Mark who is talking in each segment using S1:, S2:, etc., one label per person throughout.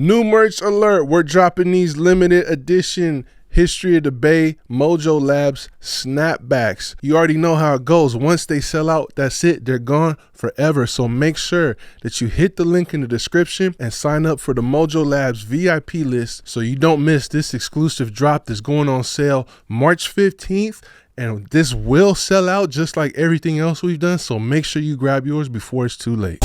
S1: New merch alert. We're dropping these limited edition History of the Bay Mojo Labs snapbacks. You already know how it goes. Once they sell out, that's it. They're gone forever. So make sure that you hit the link in the description and sign up for the Mojo Labs VIP list so you don't miss this exclusive drop that's going on sale March 15th. And this will sell out just like everything else we've done. So make sure you grab yours before it's too late.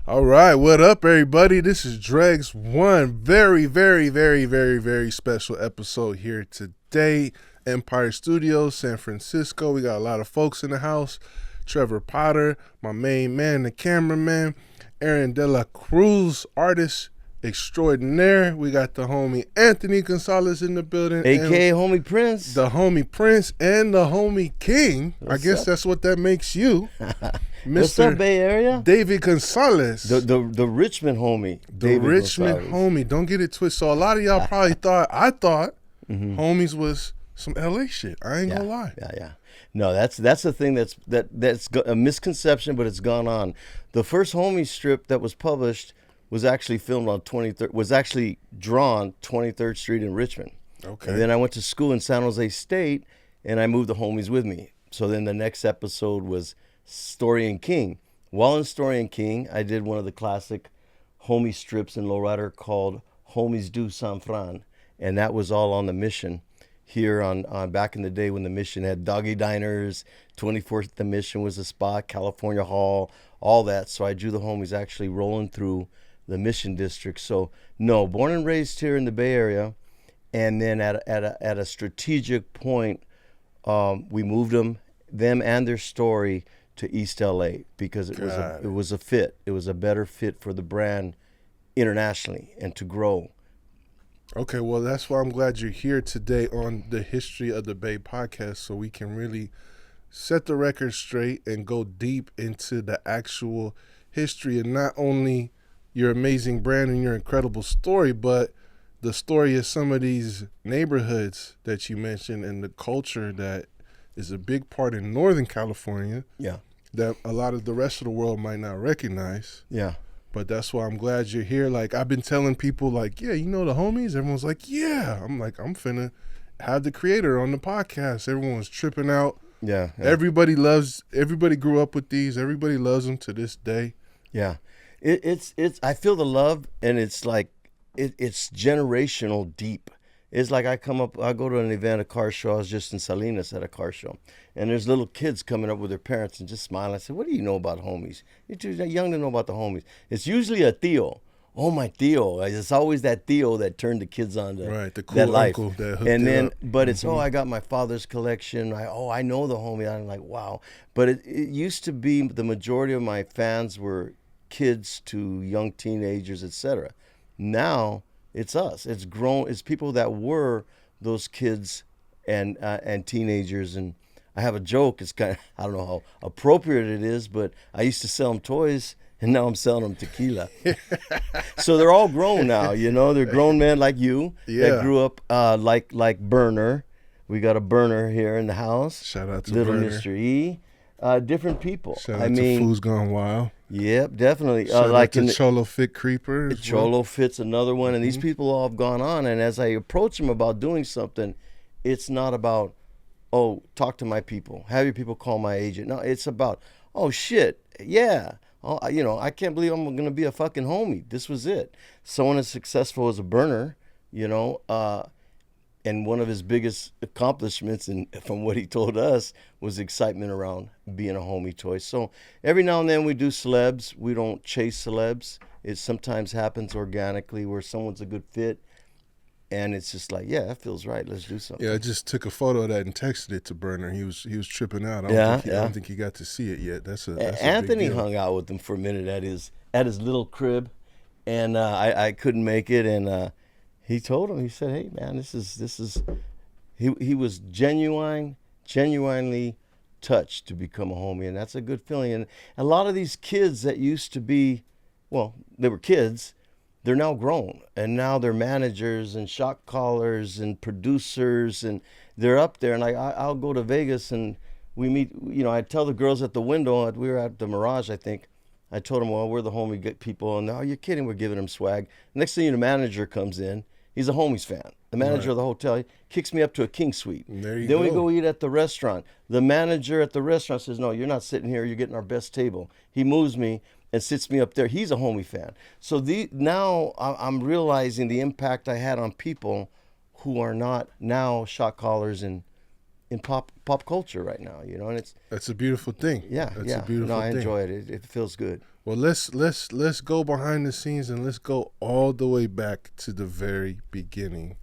S1: All right, what up, everybody? This is Dregs One. Very special episode here today. Empire Studios, San Francisco. We got a lot of folks in the house. Trevor Potter, my main man, the cameraman. Aaron De La Cruz, artist extraordinaire. We got the homie Anthony Gonzalez in the building.
S2: A.K.A. Homie Prince.
S1: The homie Prince and the homie King.
S2: What's
S1: I guess
S2: up?
S1: That's what that makes you.
S2: What's up, Bay Area?
S1: David Gonzalez.
S2: The Richmond homie.
S1: The
S2: David
S1: Richmond
S2: Gonzalez.
S1: homie. Don't get it twisted. So a lot of y'all probably thought homies was some LA shit. I ain't gonna lie.
S2: Yeah. No, that's the thing that's a misconception, but it's gone on. The first homie strip that was published was actually filmed on 23rd, was actually drawn 23rd Street in Richmond.
S1: Okay.
S2: And then I went to school in San Jose State, and I moved the homies with me. So then the next episode was Story and King. While in Story and King, I did one of the classic homie strips in Lowrider called Homies Do San Fran, and that was all on the Mission here on back in the day when the Mission had doggy diners. 24th the Mission was a spot, California Hall, all that. So I drew the homies actually rolling through the Mission District. So no, born and raised here in the Bay Area, and then at a strategic point, we moved them and their story to East LA because it was a fit. It was a better fit for the brand internationally and to grow.
S1: Okay, well, that's why I'm glad you're here today on the History of the Bay podcast, so we can really set the record straight and go deep into the actual history, and not only your amazing brand and your incredible story, but the story of some of these neighborhoods that you mentioned and the culture that is a big part in Northern California.
S2: Yeah.
S1: That a lot of the rest of the world might not recognize.
S2: Yeah.
S1: But that's why I'm glad you're here. Like, I've been telling people, like, yeah, you know the homies? Everyone's like, yeah. I'm like, I'm finna have the creator on the podcast. Everyone's tripping out.
S2: Yeah.
S1: Everybody grew up with these. Everybody loves them to this day.
S2: Yeah. It's I feel the love, and it's like it's generational deep. It's like I go to an event, a car show. I was just in Salinas at a car show, and there's little kids coming up with their parents and just smiling. I said, "What do you know about homies? You're too young to know about the homies." It's usually a tío. Oh, my tío. It's always that tío that turned the kids on to
S1: right, the cool
S2: that life.
S1: Uncle that hooked
S2: and then,
S1: up.
S2: But it's I got my father's collection. I know the homie. I'm like, wow. But it used to be the majority of my fans were kids to young teenagers, etc. Now it's us. It's grown. It's people that were those kids and teenagers. And I have a joke. It's kind of, I don't know how appropriate it is, but I used to sell them toys, and now I'm selling them tequila. So they're all grown now. You know, they're grown men like you that grew up like Burner. We got a Burner here in the house.
S1: Shout out to
S2: Little
S1: Burner.
S2: Mr. E. Different people.
S1: Shout out to Food's Gone Wild.
S2: Yep, definitely.
S1: Shout
S2: like
S1: out to Cholo Fit Creeper.
S2: Cholo Fit's another one, and these people all have gone on. And as I approach them about doing something, it's not about, oh, talk to my people, have your people call my agent. No, it's about, oh shit, yeah, I can't believe I'm going to be a fucking homie. This was it. Someone as successful as a Burner, and one of his biggest accomplishments, and from what he told us, was excitement around being a homie toy. So every now and then we do celebs. We don't chase celebs. It sometimes happens organically where someone's a good fit, and it's just like, yeah, that feels right. Let's do something.
S1: Yeah, I just took a photo of that and texted it to Burner. He was tripping out. I don't think he got to see it yet. That's
S2: Anthony
S1: a big deal.
S2: hung out with him for a minute at his little crib, and I couldn't make it, and he told him, he said, "Hey man, this is." He was genuinely touched to become a homie, and that's a good feeling. And a lot of these kids that used to be, well, they were kids, they're now grown, and now they're managers and shot callers and producers, and they're up there. And I'll go to Vegas and we meet. I tell the girls at the window. We were at the Mirage, I think. I told them, well, we're the homie people, and you're kidding, we're giving them swag. Next thing the manager comes in. He's a homies fan. The manager of the hotel kicks me up to a king suite. Then we go eat at the restaurant. The manager at the restaurant says, "No, you're not sitting here. You're getting our best table." He moves me and sits me up there. He's a homie fan. So now I'm realizing the impact I had on people who are not now shot callers in pop culture right now. And
S1: that's a beautiful thing.
S2: Yeah,
S1: that's a beautiful thing.
S2: I enjoy it. It feels good.
S1: Well, let's go behind the scenes and let's go all the way back to the very beginning.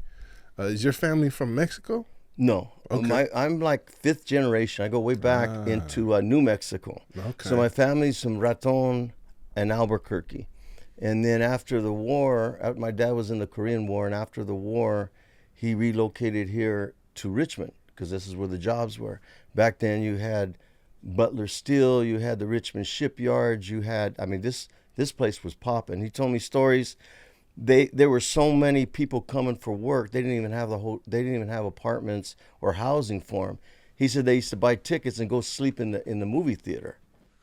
S1: Is your family from Mexico?
S2: No.
S1: Okay.
S2: I'm like fifth generation. I go way back into New Mexico.
S1: Okay.
S2: So my family's from Raton and Albuquerque. And then after the war, my dad was in the Korean War, and after the war, he relocated here to Richmond because this is where the jobs were. Back then you had Butler Steel, you had the Richmond shipyards, you had, this place was popping. He told me stories. There were so many people coming for work. They didn't even have apartments or housing for them. He said they used to buy tickets and go sleep in the movie theater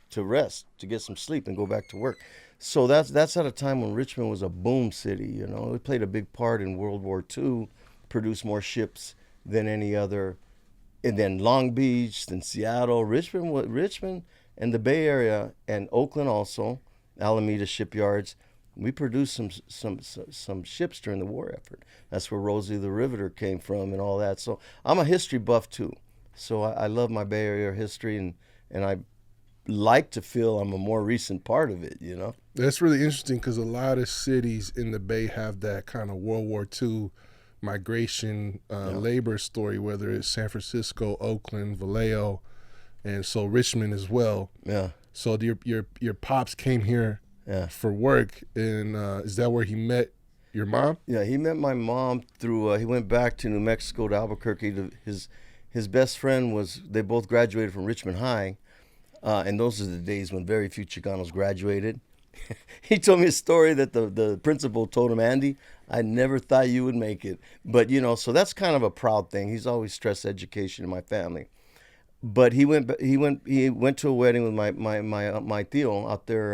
S2: to rest, to get some sleep and go back to work. So that's at a time when Richmond was a boom city. It played a big part in World War II, produced more ships than any other. And then Long Beach, then Seattle, Richmond, and the Bay Area, and Oakland also, Alameda shipyards. We produced some ships during the war effort. That's where Rosie the Riveter came from and all that. So I'm a history buff too. So I love my Bay Area history, and I like to feel I'm a more recent part of it.
S1: That's really interesting because a lot of cities in the Bay have that kind of World War II migration labor story, whether it's San Francisco, Oakland, Vallejo, and so Richmond as well.
S2: Yeah.
S1: So your pops came here for work, and is that where he met your mom?
S2: Yeah, he met my mom through. He went back to New Mexico to Albuquerque. His best friend they both graduated from Richmond High, and those are the days when very few Chicanos graduated. He told me a story that the principal told him, "Andy, I never thought you would make it." But so that's kind of a proud thing. He's always stressed education in my family. But he went to a wedding with my tío out there,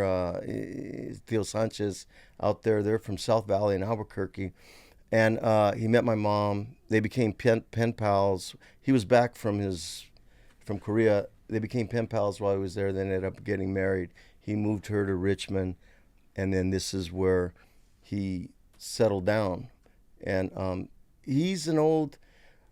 S2: Tío Sanchez out there. They're from South Valley in Albuquerque, and he met my mom. They became pen pals. He was back from Korea. They became pen pals while he was there. They ended up getting married. He moved her to Richmond, and then this is where he settled down. And he's an old.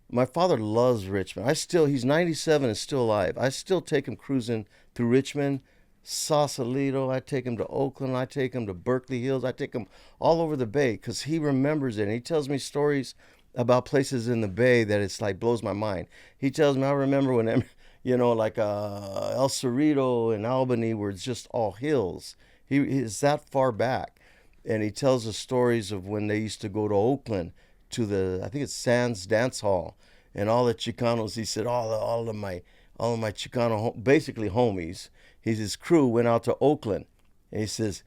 S2: My father loves Richmond. He's 97 and still alive. I still take him cruising through Richmond, Sausalito. I take him to Oakland. I take him to Berkeley Hills. I take him all over the Bay because he remembers it. And he tells me stories about places in the Bay that it's like blows my mind. He tells me, I remember when, like El Cerrito in Albany, where it's just all hills. He's that far back. And he tells us stories of when they used to go to Oakland to I think it's Sands Dance Hall, and all the Chicanos. He said all of my Chicano basically homies. His crew went out to Oakland, and he says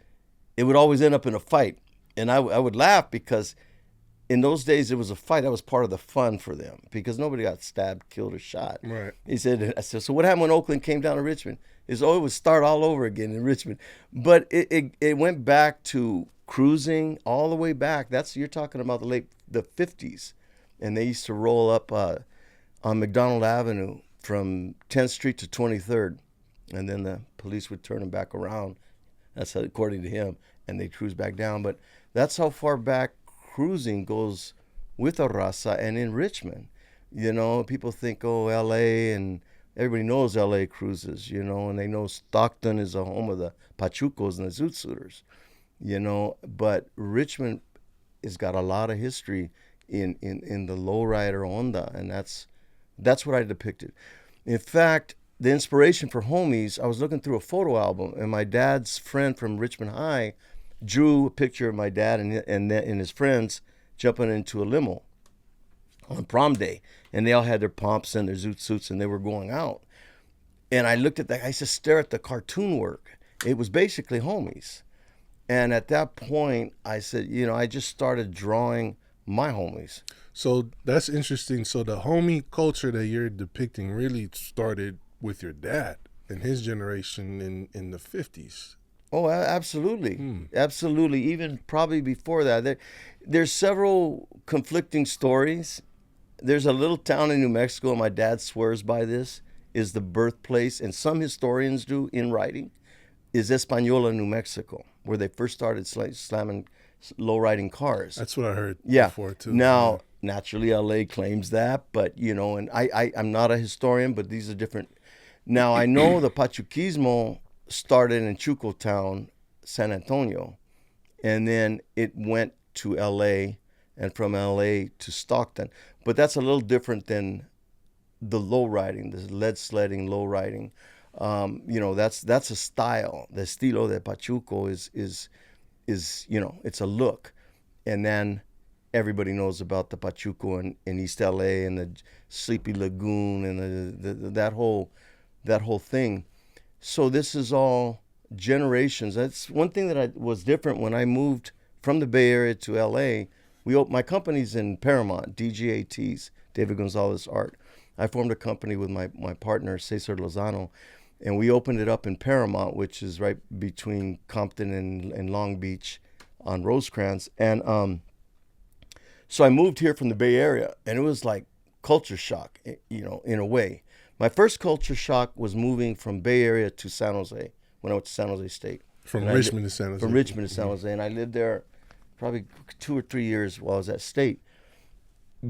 S2: it would always end up in a fight, and I would laugh because in those days it was a fight. That was part of the fun for them because nobody got stabbed, killed, or shot.
S1: Right.
S2: He said. I said, so what happened when Oakland came down to Richmond? It would start all over again in Richmond, but it went back to cruising all the way back. You're talking about the 50s, and they used to roll up on McDonald Avenue from 10th Street to 23rd, and then the police would turn them back around. That's according to him, and they cruise back down. But that's how far back cruising goes with a raza. And in Richmond, people think, oh, L.A., and everybody knows L.A. cruises, and they know Stockton is the home of the Pachucos and the Zoot Suiters, but Richmond has got a lot of history in the Lowrider onda, and that's what I depicted. In fact, the inspiration for Homies, I was looking through a photo album, and my dad's friend from Richmond High drew a picture of my dad and his friends jumping into a limo on prom day, and they all had their pomps and their zoot suits, and they were going out. And I looked at that. I used to stare at the cartoon work. It was basically homies. And at that point, I said, I just started drawing my homies.
S1: So that's interesting. So the homie culture that you're depicting really started with your dad and his generation in the 50s.
S2: Oh, absolutely. Absolutely. Even probably before that. There's several conflicting stories. There's a little town in New Mexico, and my dad swears by this, is the birthplace, and some historians do in writing, is Española, New Mexico, where they first started slamming low-riding cars.
S1: That's what I heard before, too.
S2: Now, naturally, LA claims that, but, and I'm not a historian, but these are different. Now, I know the Pachuquismo started in Chucotown, San Antonio, and then it went to LA, and from LA to Stockton. But that's a little different than the low riding, the lead sledding, low riding. That's a style. The estilo de Pachuco is it's a look. And then everybody knows about the Pachuco in East LA and the Sleepy Lagoon and that whole thing. So this is all generations. That's one thing that was different when I moved from the Bay Area to LA. My company's in Paramount, DGATs, David Gonzalez Art. I formed a company with my partner, Cesar Lozano, and we opened it up in Paramount, which is right between Compton and Long Beach on Rosecrans. And so I moved here from the Bay Area, and it was like culture shock, in a way. My first culture shock was moving from Bay Area to San Jose when I went to San Jose State.
S1: From Richmond to San Jose.
S2: From Richmond to San Jose, and I lived there probably 2 or 3 years while I was at State,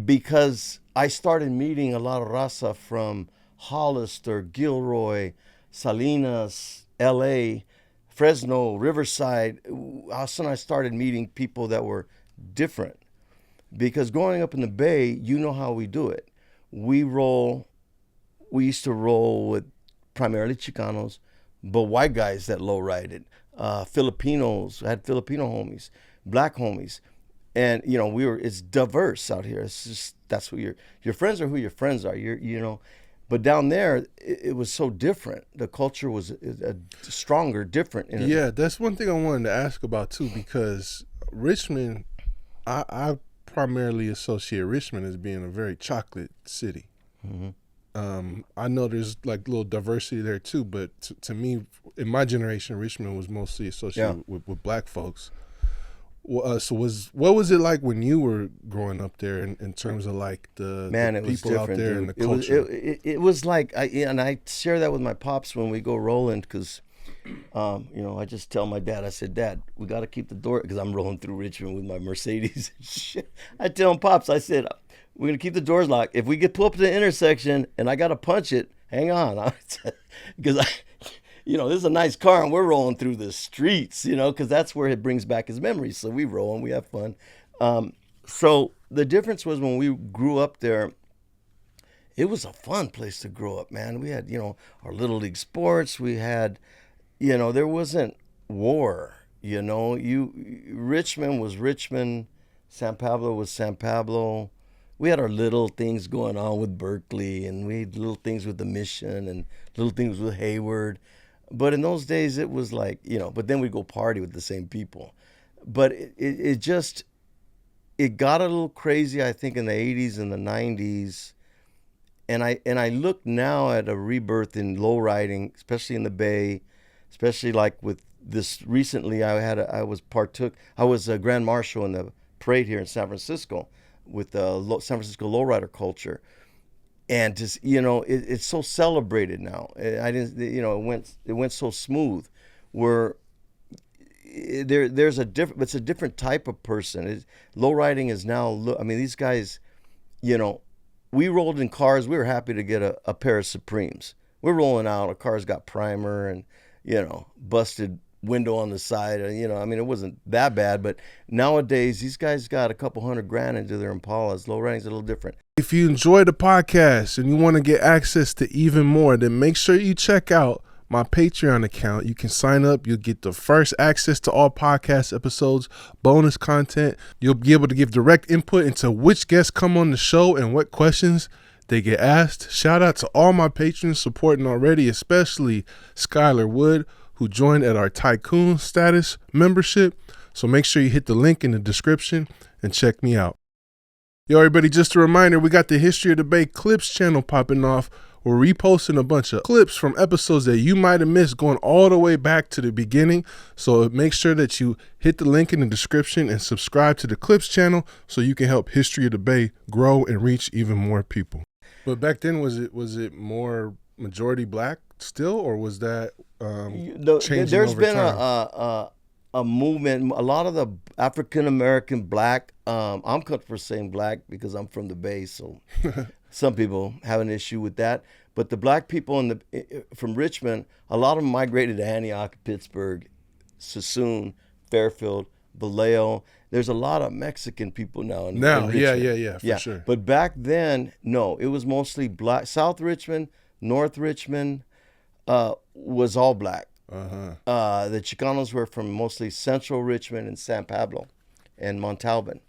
S2: because I started meeting a lot of raza from Hollister, Gilroy, Salinas, LA, Fresno, Riverside. All of a sudden I started meeting people that were different, because growing up in the Bay, you know how we do it. We used to roll with primarily Chicanos, but white guys that low rided, Filipinos, I had Filipino homies, black homies. And, it's diverse out here. It's just, that's who your friends are who your friends are. But down there, it was so different. The culture was stronger, different.
S1: Yeah, that's one thing I wanted to ask about, too, because Richmond, I primarily associate Richmond as being a very chocolate city. Mm-hmm. I know there's like little diversity there, too, but to me, in my generation, Richmond was mostly associated with black folks. So what was it like when you were growing up there in terms of like the people out there, dude, and the culture?
S2: It was like, I share that with my pops when we go rolling, because, I just tell my dad, I said, Dad, we got to keep the door, because I'm rolling through Richmond with my Mercedes. I tell him, Pops, I said, we're going to keep the doors locked. If we get pulled up to the intersection and I got to punch it, hang on. Because this is a nice car, and we're rolling through the streets, because that's where it brings back his memories. So we roll and we have fun. So the difference was when we grew up there, it was a fun place to grow up, man. We had, our little league sports. We had, there wasn't war, Richmond was Richmond. San Pablo was San Pablo. We had our little things going on with Berkeley, and we had little things with the Mission and little things with Hayward. But in those days, it was like, but then we'd go party with the same people. But it got a little crazy, I think, in the 80s and the 90s. And I look now at a rebirth in low riding, especially in the Bay, especially like with this recently. I was a Grand Marshal in the parade here in San Francisco with the San Francisco lowrider culture. And just, it's so celebrated now. It went so smooth. Where there's it's a different type of person. Low riding is now. I mean, these guys, we rolled in cars. We were happy to get a pair of Supremes. We're rolling out. A car's got primer and busted window on the side. It wasn't that bad. But nowadays, these guys got a couple $100,000 into their Impalas. Low riding's a little different.
S1: If you enjoy the podcast and you want to get access to even more, then make sure you check out my Patreon account. You can sign up. You'll get the first access to all podcast episodes, bonus content. You'll be able to give direct input into which guests come on the show and what questions they get asked. Shout out to all my patrons supporting already, especially Skylar Wood, who joined at our Tycoon status membership. So make sure you hit the link in the description and check me out. Yo, everybody, just a reminder, we got the History of the Bay Clips channel popping off. We're reposting a bunch of clips from episodes that you might have missed going all the way back to the beginning. So make sure that you hit the link in the description and subscribe to the Clips channel so you can help History of the Bay grow and reach even more people. But back then, was it more majority black still, or was that changing
S2: there's
S1: over
S2: been
S1: time?
S2: a movement. A lot of the African American black. I'm comfortable saying black because I'm from the Bay, so some people have an issue with that. But the black people from Richmond, a lot of them migrated to Antioch, Pittsburgh, Sassoon, Fairfield, Vallejo. There's a lot of Mexican people now. In Richmond.
S1: For sure.
S2: But back then, no, it was mostly black. South Richmond, North Richmond was all black. The Chicanos were from mostly Central Richmond and San Pablo and Montalban.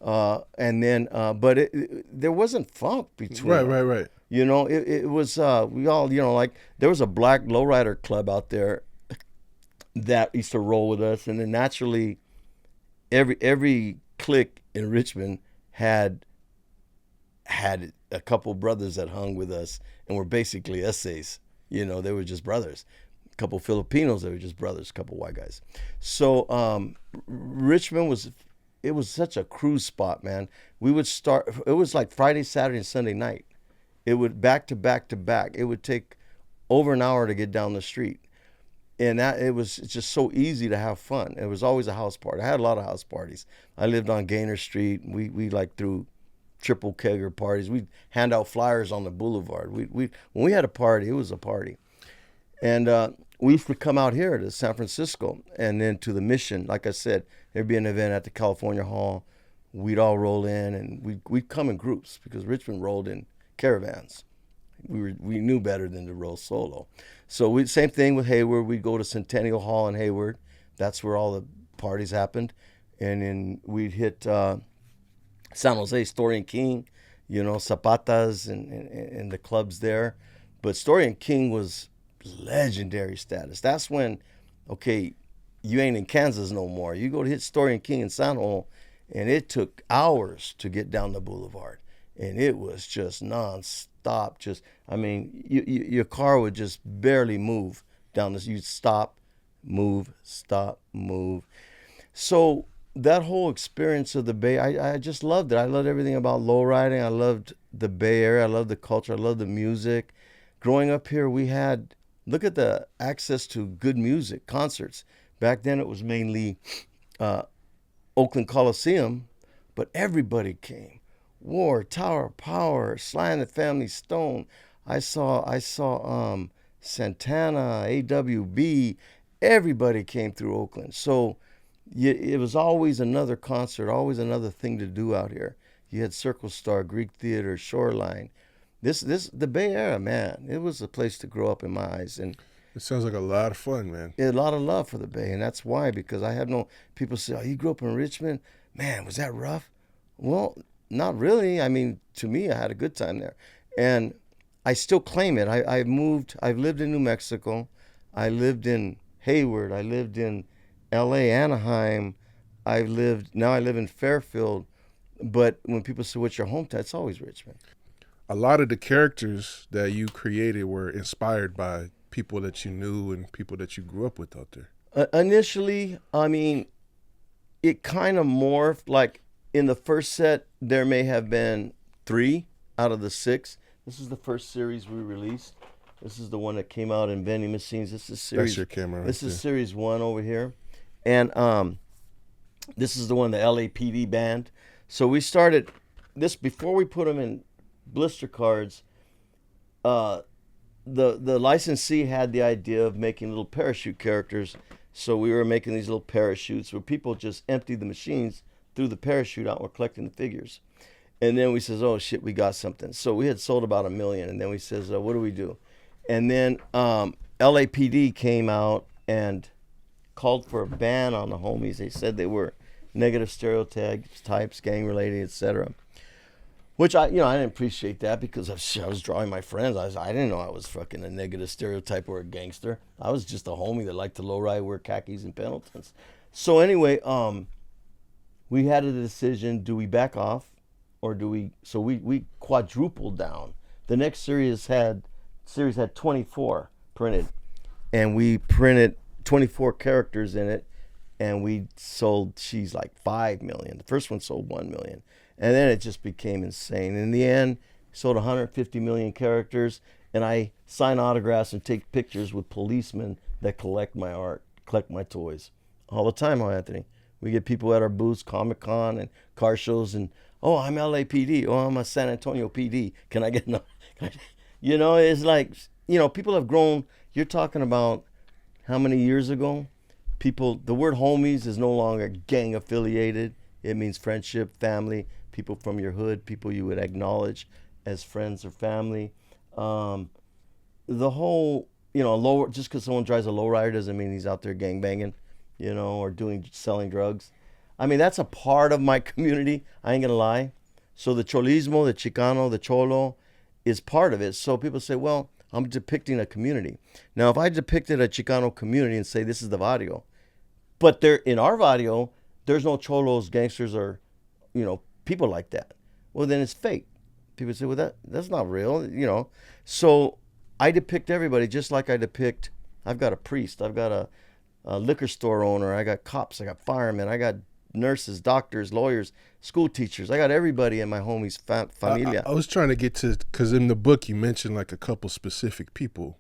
S2: And then, but there wasn't funk between them.
S1: Right.
S2: You know, it was, we all, you know, like there was a black Lowrider club out there that used to roll with us. And then naturally, every clique in Richmond had a couple brothers that hung with us and were basically essays. You know, they were just brothers. A couple Filipinos, they were just brothers, a couple white guys. So Richmond was such a cruise spot, man. We would start, it was like Friday, Saturday, and Sunday night. It would back to back to back. It would take over an hour to get down the street. And it's just so easy to have fun. It was always a house party. I had a lot of house parties. I lived on Gaynor Street. We like threw triple kegger parties. We'd hand out flyers on the boulevard. When we had a party, it was a party. And we used to come out here to San Francisco and then to the Mission. Like I said, there'd be an event at the California Hall. We'd all roll in, and we'd come in groups because Richmond rolled in caravans. We knew better than to roll solo. So same thing with Hayward. We'd go to Centennial Hall in Hayward. That's where all the parties happened. And then we'd hit San Jose, Story and King, you know, Zapatas and the clubs there. But Story and King was legendary status. That's when, okay, you ain't in Kansas no more. You go to hit Story and King in San Jose, and it took hours to get down the boulevard. And it was just nonstop. Just, I mean, your car would just barely move down this. You'd stop, move, stop, move. So that whole experience of the Bay, I just loved it. I loved everything about lowriding. I loved the Bay Area. I loved the culture. I loved the music. Growing up here, we had, look at the access to good music, concerts. Back then, it was mainly Oakland Coliseum, but everybody came. War, Tower of Power, Sly and the Family Stone. I saw Santana, AWB. Everybody came through Oakland. So it was always another concert, always another thing to do out here. You had Circle Star, Greek Theater, Shoreline. The Bay Area, man, it was a place to grow up in my eyes. And
S1: it sounds like a lot of fun, man.
S2: A lot of love for the Bay, and that's why, because I have people say, oh, you grew up in Richmond? Man, was that rough? Well, not really. I mean, to me, I had a good time there. And I still claim it. I've lived in New Mexico. I lived in Hayward. I lived in L.A., Anaheim. Now I live in Fairfield. But when people say, what's your hometown? It's always Richmond.
S1: A lot of the characters that you created were inspired by people that you knew and people that you grew up with out there.
S2: Initially, I mean, it kind of morphed. Like in the first set, there may have been 3 out of the 6. This is the first series we released. This is the one that came out in Vending machines. This is series.
S1: That's your camera.
S2: This is series 1 over here, and this is the one, the LAPD band. So we started this before we put them in blister cards. The licensee had the idea of making little parachute characters. So we were making these little parachutes where people just emptied the machines, threw the parachute out, and were collecting the figures. And then we says, oh shit, we got something. So we had sold about 1 million, and then we says, what do we do? And then LAPD came out and called for a ban on the homies. They said they were negative stereotypes, gang related, etc. Which I didn't appreciate that because I was drawing my friends. I didn't know I was fucking a negative stereotype or a gangster. I was just a homie that liked to lowride, wear khakis and Pendletons. So anyway, we had a decision: do we back off, or do we? So we quadrupled down. The next series had 24 printed, and we printed 24 characters in it, and we sold she's like 5 million. The first one sold 1 million. And then it just became insane. In the end, sold 150 million characters, and I sign autographs and take pictures with policemen that collect my art, collect my toys. All the time, Anthony. We get people at our booths, Comic-Con and car shows, and, oh, I'm LAPD. Oh, I'm a San Antonio PD. Can I get no? It's like, people have grown. You're talking about how many years ago? The word homies is no longer gang affiliated. It means friendship, family, people from your hood, people you would acknowledge as friends or family. The whole, just because someone drives a lowrider doesn't mean he's out there gangbanging, or selling drugs. I mean, that's a part of my community. I ain't gonna lie. So the cholismo, the Chicano, the cholo is part of it. So people say, well, I'm depicting a community. Now, if I depicted a Chicano community and say this is the barrio, but in our barrio, there's no cholos, gangsters, or, people like that. Well, then it's fake. People say, well, that's not real, So I depict everybody just like I've got a priest, I've got a liquor store owner, I got cops, I got firemen, I got nurses, doctors, lawyers, school teachers. I got everybody in my homies' familia.
S1: I was trying to get to, because in the book you mentioned like a couple specific people.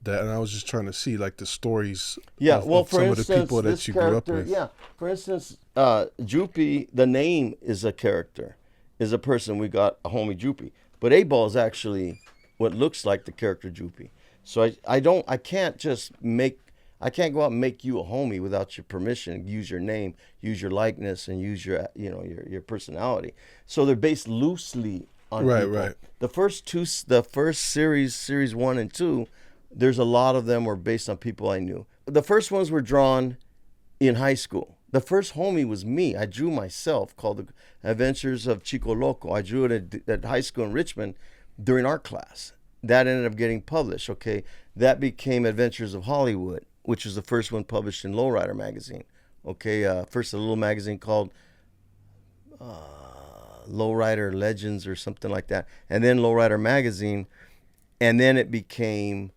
S1: And I was just trying to see like the stories of some of the people that you grew up with.
S2: Yeah, for instance, Droopy, the name is a character, is a person. We got a homie Droopy, but A-Ball is actually what looks like the character Droopy. So I can't go out and make you a homie without your permission. Use your name, use your likeness, and use your your personality. So they're based loosely on people.
S1: Right.
S2: The first series 1 and 2. There's a lot of them were based on people I knew. The first ones were drawn in high school. The first homie was me. I drew myself, called The Adventures of Chico Loco. I drew it at high school in Richmond during art class. That ended up getting published, okay? That became Adventures of Hollywood, which was the first one published in Lowrider magazine, okay? First a little magazine called Lowrider Legends or something like that. And then Lowrider magazine, and then it became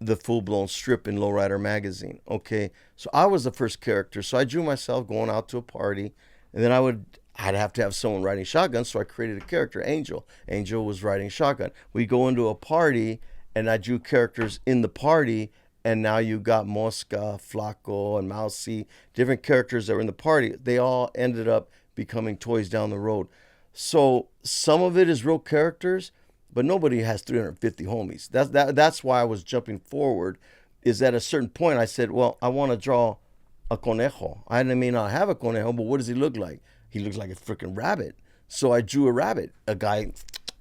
S2: the full-blown strip in Lowrider magazine. Okay, so I was the first character. So I drew myself going out to a party, and then I'd have to have someone riding shotgun. So I created a character, Angel. Angel was riding shotgun. We go into a party, and I drew characters in the party, and now you got Mosca, Flaco, and Mousy, different characters that were in the party. They all ended up becoming toys down the road. So some of it is real characters, but nobody has 350 homies. That's why I was jumping forward, is at a certain point I said, well, I want to draw a conejo. I may not have a conejo, but what does he look like? He looks like a freaking rabbit. So I drew a rabbit, a guy,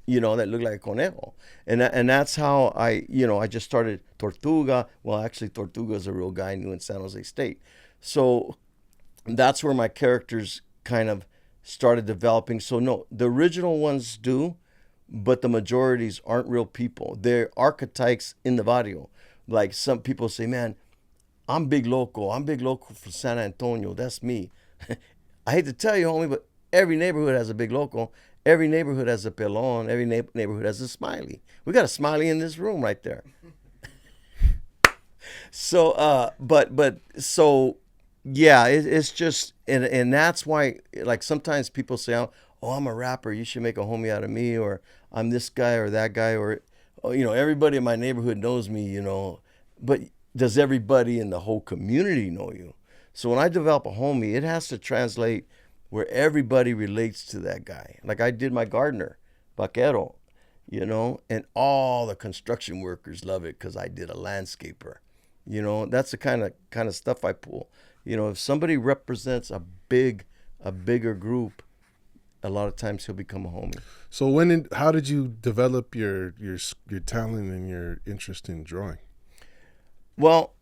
S2: that looked like a conejo. And that's how I just started Tortuga. Well, actually, Tortuga is a real guy I knew in San Jose State. So that's where my characters kind of started developing. So no, the original ones do, but the majorities aren't real people. They're archetypes in the barrio. Like some people say, man, I'm Big Loco from San Antonio. That's me. I hate to tell you, homie, but every neighborhood has a Big Loco. Every neighborhood has a pelon. Every neighborhood has a smiley. We got a smiley in this room right there. So, yeah, it's just, and that's why, like, sometimes people say, oh, I'm a rapper, you should make a homie out of me, or I'm this guy or that guy, or, everybody in my neighborhood knows me, but does everybody in the whole community know you? So when I develop a homie, it has to translate where everybody relates to that guy. Like I did my gardener, Vaquero, and all the construction workers love it because I did a landscaper. That's the kind of stuff I pull. If somebody represents a bigger group, a lot of times he'll become a homie.
S1: So how did you develop your talent and your interest in drawing?
S2: Well,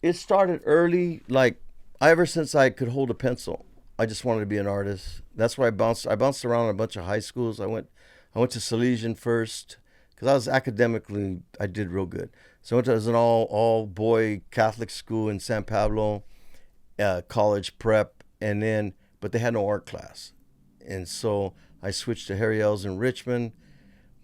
S2: it started early. Like ever since I could hold a pencil, I just wanted to be an artist. That's why I bounced around in a bunch of high schools. I went to Salesian first because I was academically I did real good. So I went to as an all boy Catholic school in San Pablo, college prep, and then but they had no art class, and so I switched to Harry L's in Richmond.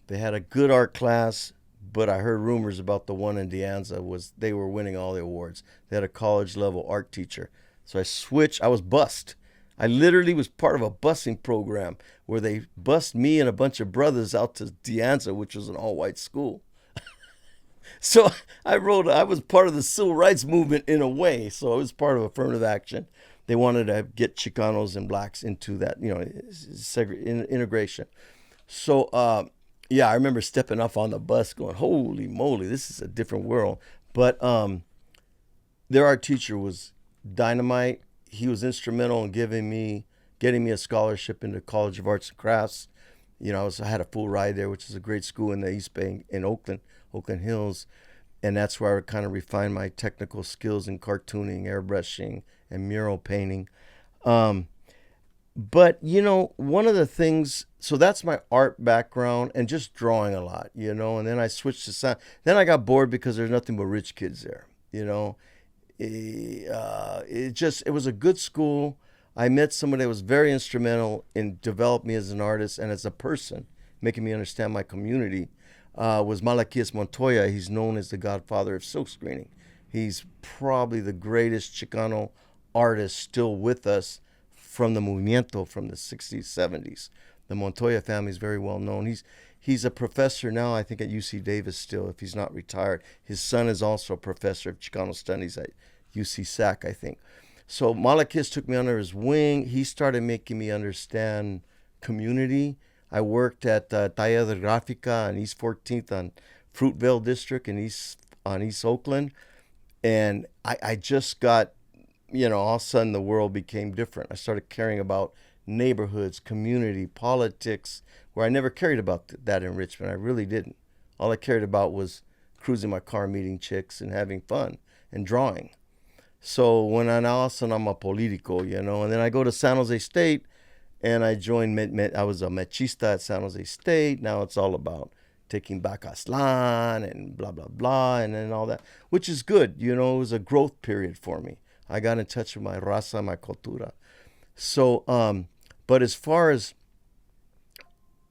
S2: They had a good art class, but I heard rumors about the one in De Anza was they were winning all the awards. They had a college level art teacher. So I switched. I was bussed. I literally was part of a busing program where they bussed me and a bunch of brothers out to De Anza, which was an all white school. So I was part of the civil rights movement in a way. So I was part of affirmative action. They wanted to get Chicanos and blacks into that, integration. So, yeah, I remember stepping off on the bus going, holy moly, this is a different world. But their art teacher was dynamite. He was instrumental in getting me a scholarship into College of Arts and Crafts. I had a full ride there, which is a great school in the East Bay in Oakland Hills. And that's where I kind of refined my technical skills in cartooning, airbrushing, and mural painting. But one of the things, so that's my art background and just drawing a lot, and then I switched to sound. Then I got bored because there's nothing but rich kids there. It was a good school. I met somebody that was very instrumental in developing me as an artist and as a person, making me understand my community. Was Malaquias Montoya. He's known as the godfather of silk screening. He's probably the greatest Chicano artist still with us from the movimiento from the 60s, 70s. The Montoya family is very well known. He's a professor now, I think, at UC Davis still, if he's not retired. His son is also a professor of Chicano studies at UC Sac, I think. So Malaquias took me under his wing. He started making me understand community. I worked at Talla de Grafica on East 14th on Fruitvale District in East Oakland. And I just got, all of a sudden the world became different. I started caring about neighborhoods, community, politics, where I never cared about that in Richmond. I really didn't. All I cared about was cruising my car, meeting chicks, and having fun and drawing. So when I'm a politico, and then I go to San Jose State, and I joined, I was a mechista at San Jose State. Now it's all about taking back Aslan and blah, blah, blah, and then all that, which is good. It was a growth period for me. I got in touch with my raza, my cultura. So, but as far as,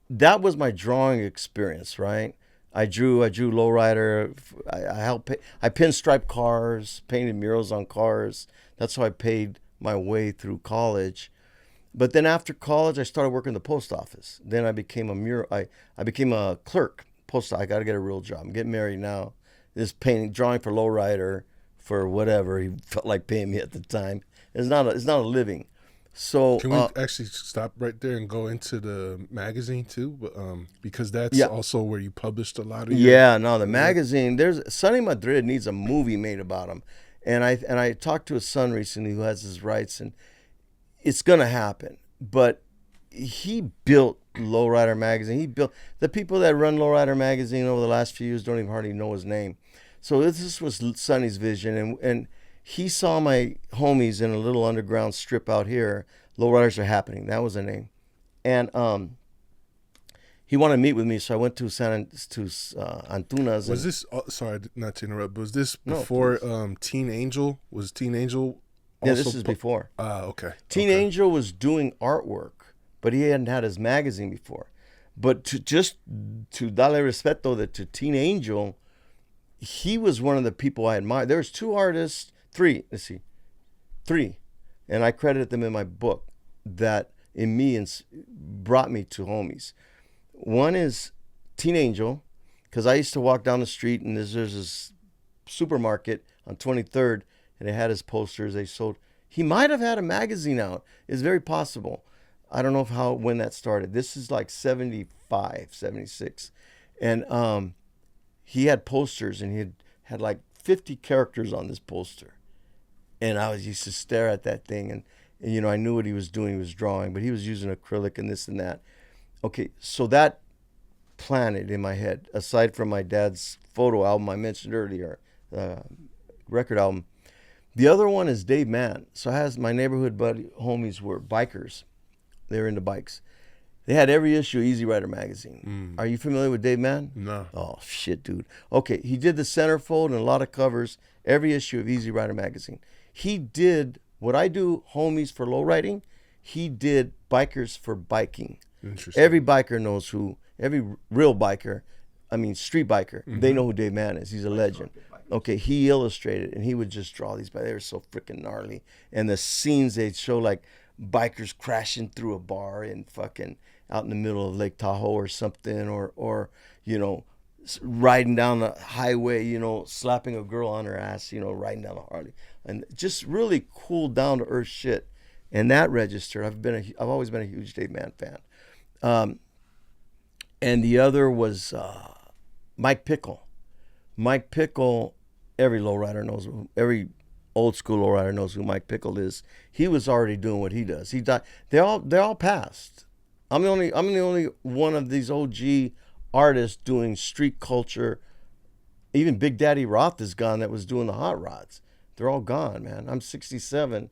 S2: that was my drawing experience, right? I drew Lowrider. I pinstriped cars, painted murals on cars. That's how I paid my way through college. But then after college, I started working in the post office. Then I became I became a clerk. I got to get a real job. I'm getting married now. This drawing for Lowrider for whatever he felt like paying me at the time. It's not a living. So
S1: can we actually stop right there and go into the magazine too? Because that's also where you published a lot of
S2: the magazine. There's Sonny Madrid needs a movie made about him, and I talked to his son recently who has his rights, and it's gonna happen. But he built Lowrider magazine. He built the people that run Lowrider magazine over the last few years don't even hardly know his name. So this was Sonny's vision, and he saw my homies in a little underground strip out here. Lowriders Are Happening. That was the name. And he wanted to meet with me, so I went to Antunas.
S1: Was this, sorry not to interrupt, but was this before Teen Angel? Was Teen Angel also?
S2: Yeah, this is before.
S1: Okay.
S2: Teen Angel was doing artwork, but he hadn't had his magazine before. But to darle respeto to Teen Angel, he was one of the people I admired. There was three, and I credited them in my book that in me and brought me to homies. One is Teen Angel, because I used to walk down the street and there's this supermarket on 23rd, and they had his posters. They sold. He might have had a magazine out. It's very possible. I don't know when that started. This is like 75, 76. And he had posters, and he had like 50 characters on this poster. And I used to stare at that thing, and I knew what he was doing. He was drawing, but he was using acrylic and this and that. Okay, so that planted in my head, aside from my dad's photo album I mentioned earlier, record album. The other one is Dave Mann. So I has my neighborhood buddy homies were bikers. They were into bikes. They had every issue of Easy Rider magazine. Are you familiar with Dave Mann?
S1: No.
S2: Oh shit, dude. Okay, he did the centerfold and a lot of covers. Every issue of Easy Rider magazine. He did what I do, homies for low riding. He did bikers for biking.
S1: Interesting.
S2: Every biker knows who. Every real biker, I mean street biker, they know who Dave Mann is. He's a legend. Okay, he illustrated, and he would just draw these. But they were so freaking gnarly. And the scenes they'd show, like bikers crashing through a bar and fucking out in the middle of Lake Tahoe or something, or you know, riding down the highway, you know, slapping a girl on her ass, you know, riding down the Harley, and just really cool, down to earth shit. And that registered. I've always been a huge Dave Mann fan. And the other was Mike Pickle. Mike Pickle, every lowrider knows, every old school lowrider knows who Mike Pickle is. He was already doing what he does. He died. They all passed. I'm the only one of these OG artists doing street culture. Even Big Daddy Roth is gone, that was doing the hot rods. They're all gone, man. I'm 67.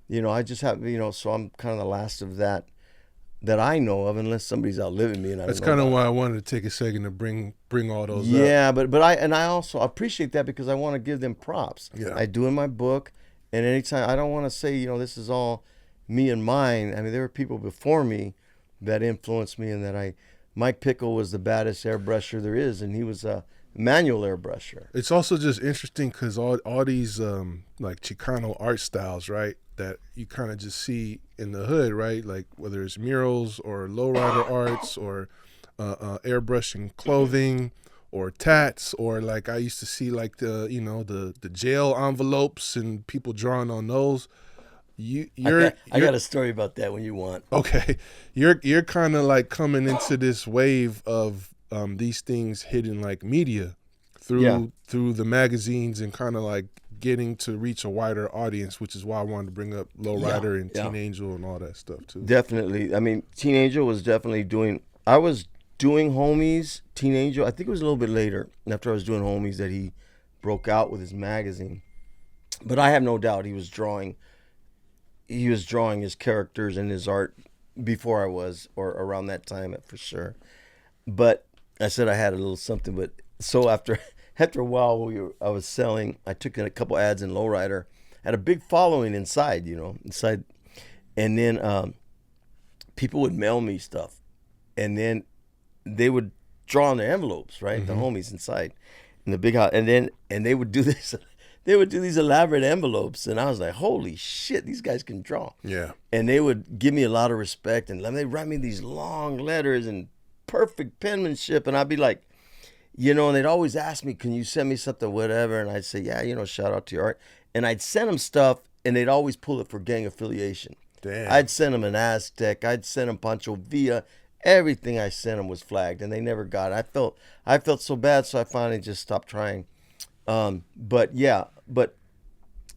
S2: You know, I just have, you know, so I'm kind of the last of that I know of, unless somebody's outliving me. And
S1: That's kind of why I wanted to take a second to bring all those up.
S2: Yeah, but I also appreciate that because I want to give them props.
S1: Yeah.
S2: I do in my book, and anytime, I don't want to say, you know, this is all me and mine. I mean, there were people before me that influenced me, and Mike Pickle was the baddest airbrusher there is, and he was a manual airbrusher.
S1: It's also just interesting because all these like Chicano art styles, right, that you kind of just see in the hood, right, like whether it's murals or lowrider arts or airbrushing clothing or tats, or like I used to see like the jail envelopes and people drawing on those. I
S2: got a story about that when you want.
S1: Okay, you're kind of like coming into this wave of these things hitting like media through the magazines and kind of like getting to reach a wider audience, which is why I wanted to bring up Lowrider and Teen Angel and all that stuff too.
S2: Definitely. I mean, Teen Angel was definitely doing. I was doing homies. Teen Angel, I think it was a little bit later after I was doing homies that he broke out with his magazine. But I have no doubt he was drawing his characters and his art before I was, or around that time for sure. But I said I had a little something. But so after a while, I was selling. I took in a couple ads in Lowrider. Had a big following inside, and then people would mail me stuff, and then they would draw on their envelopes, right? The homies inside in the big house, and they would do this. They would do these elaborate envelopes, and I was like, holy shit, these guys can draw.
S1: Yeah.
S2: And they would give me a lot of respect, and they write me these long letters and perfect penmanship, and I'd be like, and they'd always ask me, can you send me something, whatever? And I'd say, yeah, shout out to your art. And I'd send them stuff, and they'd always pull it for gang affiliation.
S1: Damn.
S2: I'd send them an Aztec. I'd send them Pancho Villa. Everything I sent them was flagged, and they never got it. I felt so bad, so I finally just stopped trying. But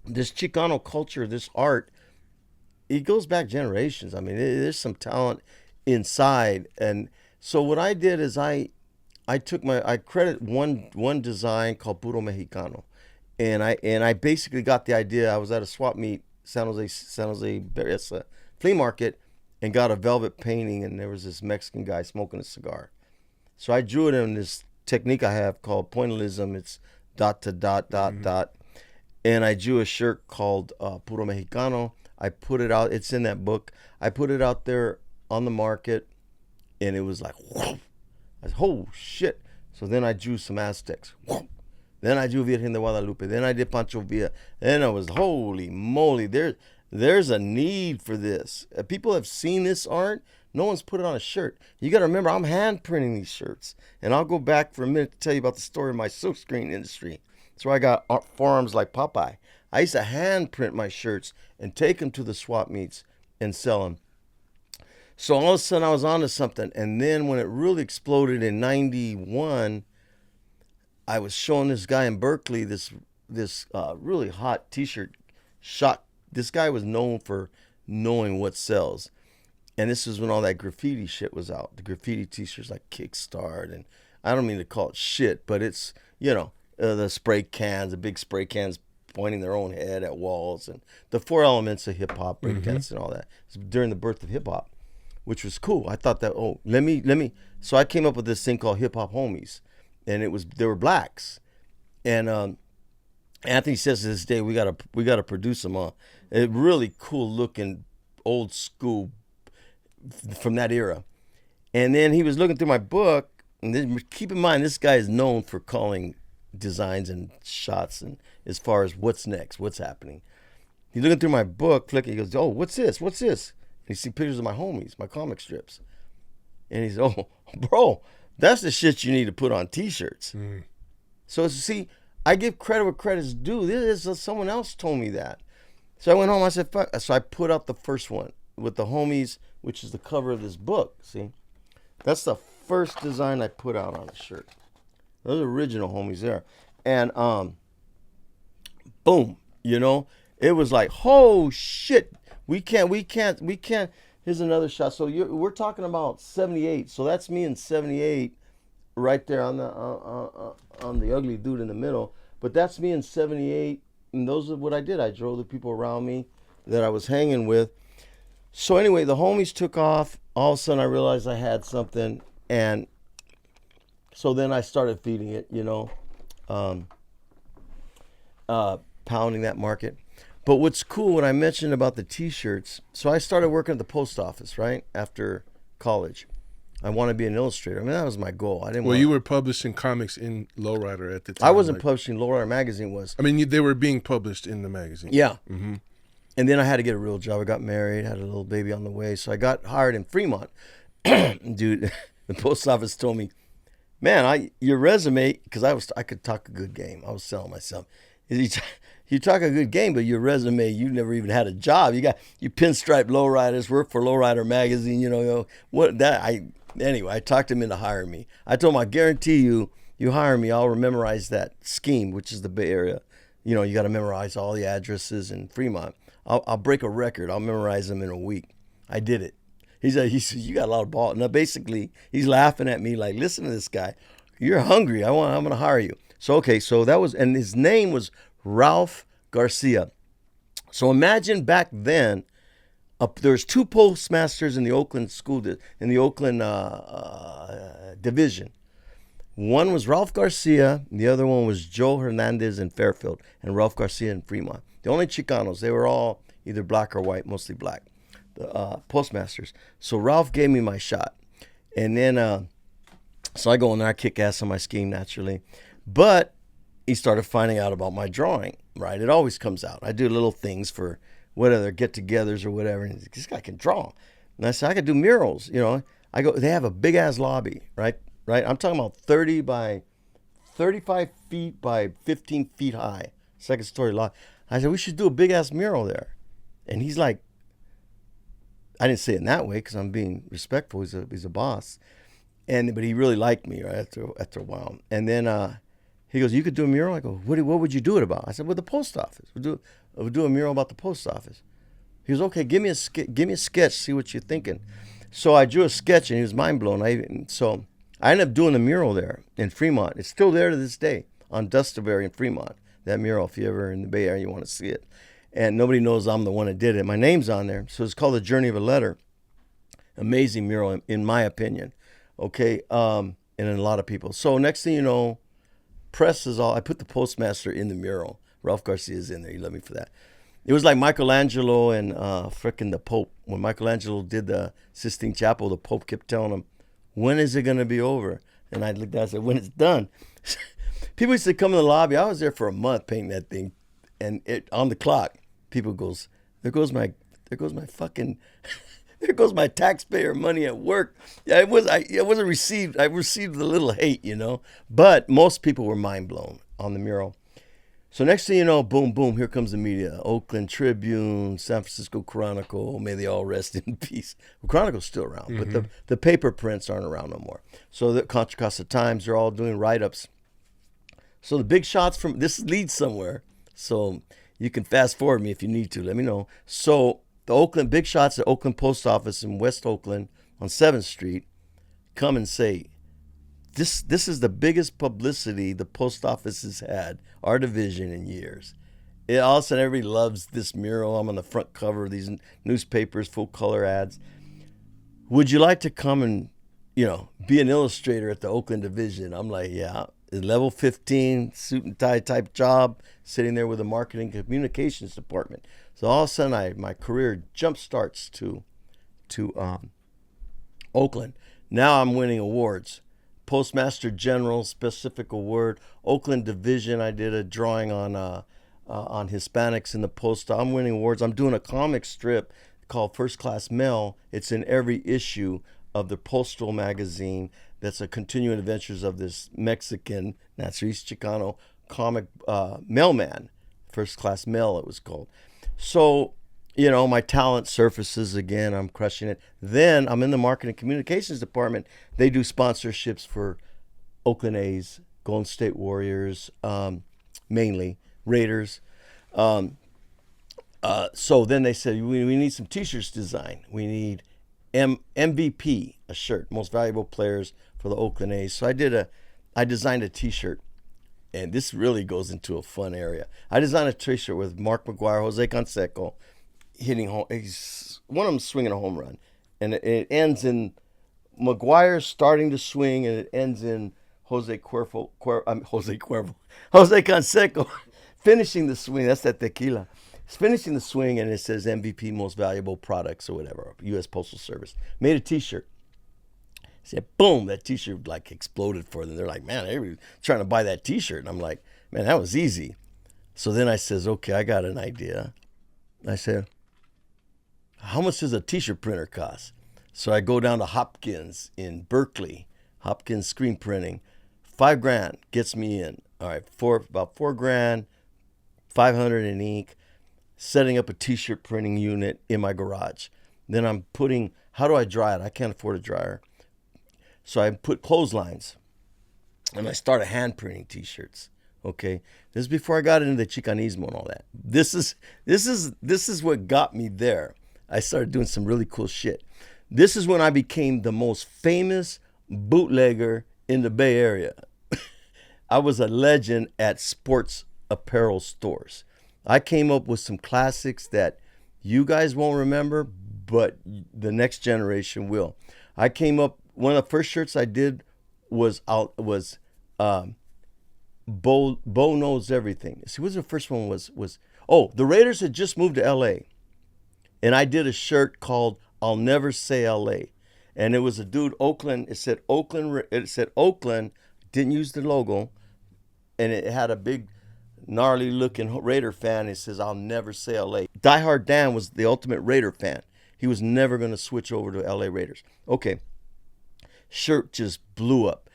S2: this Chicano culture, this art, it goes back generations. I mean, there's some talent inside. And so what I did is I credit one design called Puro Mexicano. And I basically got the idea. I was at a swap meet, San Jose Berryessa flea market, and got a velvet painting, and there was this Mexican guy smoking a cigar. So I drew it in this technique I have called pointillism. It's dot to dot, dot. And I drew a shirt called Puro Mexicano. I put it out. It's in that book. I put it out there on the market, and it was like, whoa. I said, oh, shit. So then I drew some Aztecs. Whoa. Then I drew Virgen de Guadalupe. Then I did Pancho Villa. Then I was, holy moly, there's a need for this. People have seen this art. No one's put it on a shirt. You got to remember, I'm hand printing these shirts. And I'll go back for a minute to tell you about the story of my silkscreen industry. That's where I got forearms like Popeye. I used to hand print my shirts and take them to the swap meets and sell them. So all of a sudden I was onto something. And then when it really exploded in 91, I was showing this guy in Berkeley this really hot t-shirt shop. This guy was known for knowing what sells. And this is when all that graffiti shit was out. The graffiti t-shirts like Kickstart, and I don't mean to call it shit, but it's, the spray cans, the big spray cans pointing their own head at walls, and the 4 elements of hip hop, breakdance, and all that. It's during the birth of hip hop, which was cool. I thought that, let me. So I came up with this thing called Hip Hop Homies, and they were blacks, and Anthony says to this day, we gotta produce them. A really cool looking, old school from that era. And then he was looking through my book, and then, keep in mind, this guy is known for calling designs and shots, and as far as what's next, what's happening. He's looking through my book, flicking. He goes, "Oh, what's this? What's this?" And he see pictures of my homies, my comic strips, and he's, "Oh, bro, that's the shit you need to put on T-shirts." So see, I give credit where credit's due. This is someone else told me that. So I went home. I said, "Fuck." So I put out the first one with the homies, which is the cover of this book. See, that's the first design I put out on a shirt. Those original homies there, and boom, it was like, oh shit, we can't. Here's another shot. So we're talking about 78. So that's me in 78, right there on the ugly dude in the middle. But that's me in 78, and those are what I did. I drove the people around me that I was hanging with. So anyway, the homies took off. All of a sudden, I realized I had something, and so then I started feeding it, pounding that market. But what's cool, when I mentioned about the T-shirts, so I started working at the post office, right, after college. I want to be an illustrator. I mean, that was my goal.
S1: You were publishing comics in Lowrider at the time.
S2: I wasn't publishing. Lowrider magazine was.
S1: I mean, they were being published in the magazine.
S2: Yeah. Mm-hmm. And then I had to get a real job. I got married, had a little baby on the way. So I got hired in Fremont. Dude, the post office told me, "Man, your resume," because I could talk a good game. I was selling myself. You talk a good game, but your resume, you never even had a job. You pinstripe Lowriders, work for Lowrider magazine. Anyway, I talked him into hiring me. I told him, "I guarantee you hire me, I'll memorize that scheme," which is the Bay Area. You got to memorize all the addresses in Fremont. I'll break a record. I'll memorize them in a week. I did it. He said, "You got a lot of ball." Now, basically, he's laughing at me like, "Listen to this guy. You're hungry. I'm going to hire you." So, okay, so that was, and his name was Ralph Garcia. So imagine back then, there's 2 postmasters in the Oakland division. One was Ralph Garcia, and the other one was Joe Hernandez in Fairfield, and Ralph Garcia in Fremont. The only Chicanos, they were all either black or white, mostly black, the postmasters. So Ralph gave me my shot. And then, so I go in there, I kick ass on my scheme naturally. But he started finding out about my drawing, right? It always comes out. I do little things for whatever, get-togethers or whatever. And this guy can draw. And I said, I could do murals, I go, they have a big-ass lobby, right? I'm talking about 30 by 35 feet by 15 feet high, second-story lobby. I said, we should do a big-ass mural there. And he's like, I didn't say it in that way because I'm being respectful. He's a boss. But he really liked me, right, after a while. And then he goes, "You could do a mural?" I go, what would you do it about? I said, "With the post office. We'll do a mural about the post office." He goes, "Okay, give me a sketch, see what you're thinking." So I drew a sketch, and he was mind blown. So I ended up doing a mural there in Fremont. It's still there to this day on Dusterberry in Fremont. That mural, if you're ever in the Bay Area, you want to see it. And nobody knows I'm the one that did it. My name's on there. So it's called The Journey of a Letter. Amazing mural, in my opinion. Okay, and in a lot of people. So next thing you know, press is all. I put the postmaster in the mural. Ralph Garcia is in there. He loved me for that. It was like Michelangelo and frickin' the Pope. When Michelangelo did the Sistine Chapel, the Pope kept telling him, "When is it going to be over?" And I looked down and said, "When it's done." People used to come in the lobby. I was there for a month painting that thing, and on the clock, people goes, there goes my fucking, there goes my taxpayer money at work. Yeah, I wasn't received. I received a little hate, but most people were mind blown on the mural. So next thing you know, boom, boom, here comes the media. Oakland Tribune, San Francisco Chronicle, may they all rest in peace. The Chronicle's still around, but the paper prints aren't around no more. So the Contra Costa Times, they're all doing write-ups. So the big shots from, this leads somewhere. So you can fast forward me if you need to, let me know. So the Oakland, big shots at Oakland Post Office in West Oakland on 7th Street come and say, this is the biggest publicity the post office has had, our division, in years. all of a sudden everybody loves this mural. I'm on the front cover of these newspapers, full color ads. Would you like to come and, be an illustrator at the Oakland division? I'm like, yeah. Level 15, suit and tie type job, sitting there with the marketing communications department. So all of a sudden, my career jump starts to Oakland. Now I'm winning awards. Postmaster General, specific award. Oakland Division, I did a drawing on Hispanics in the post. I'm winning awards. I'm doing a comic strip called First Class Mail. It's in every issue of the Postal magazine. That's a continuing adventures of this Mexican, that's Chicano, comic mailman. First Class Mail, it was called. So, my talent surfaces again. I'm crushing it. Then I'm in the marketing communications department. They do sponsorships for Oakland A's, Golden State Warriors, mainly Raiders. So then they said, we need some T-shirts designed. We need MVP, a shirt, most valuable players for the Oakland A's. So I designed a T-shirt. And this really goes into a fun area. I designed a T-shirt with Mark McGwire, Jose Canseco, hitting home. One of them swinging a home run, and it ends in McGwire starting to swing, and it ends in Jose Canseco finishing the swing. That's that tequila. He's finishing the swing, and it says MVP, most valuable products or whatever. U.S. Postal Service made a T-shirt. Said, boom, that T-shirt like exploded for them. They're like, man, everybody's trying to buy that T-shirt. And I'm like, man, that was easy. So then I says, okay, I got an idea. I said, how much does a T-shirt printer cost? So I go down to Hopkins in Berkeley, Hopkins screen printing. $5,000 gets me in. All right, about $4,000, $500 in ink, setting up a T-shirt printing unit in my garage. Then I'm putting, how do I dry it? I can't afford a dryer. So I put clotheslines, and I started hand printing T-shirts. Okay, this is before I got into the Chicanismo and all that. This is what got me there. I started doing some really cool shit. This is when I became the most famous bootlegger in the Bay Area. I was a legend at sports apparel stores. I came up with some classics that you guys won't remember, but the next generation will. I came up. One of the first shirts I did was Bo Knows Everything. See, what was the first one was the Raiders had just moved to L.A. And I did a shirt called I'll Never Say L.A. And it was a dude, Oakland. It said Oakland, didn't use the logo. And it had a big, gnarly looking Raider fan. It says I'll never say L.A. Die Hard Dan was the ultimate Raider fan. He was never going to switch over to L.A. Raiders. Okay. Shirt just blew up.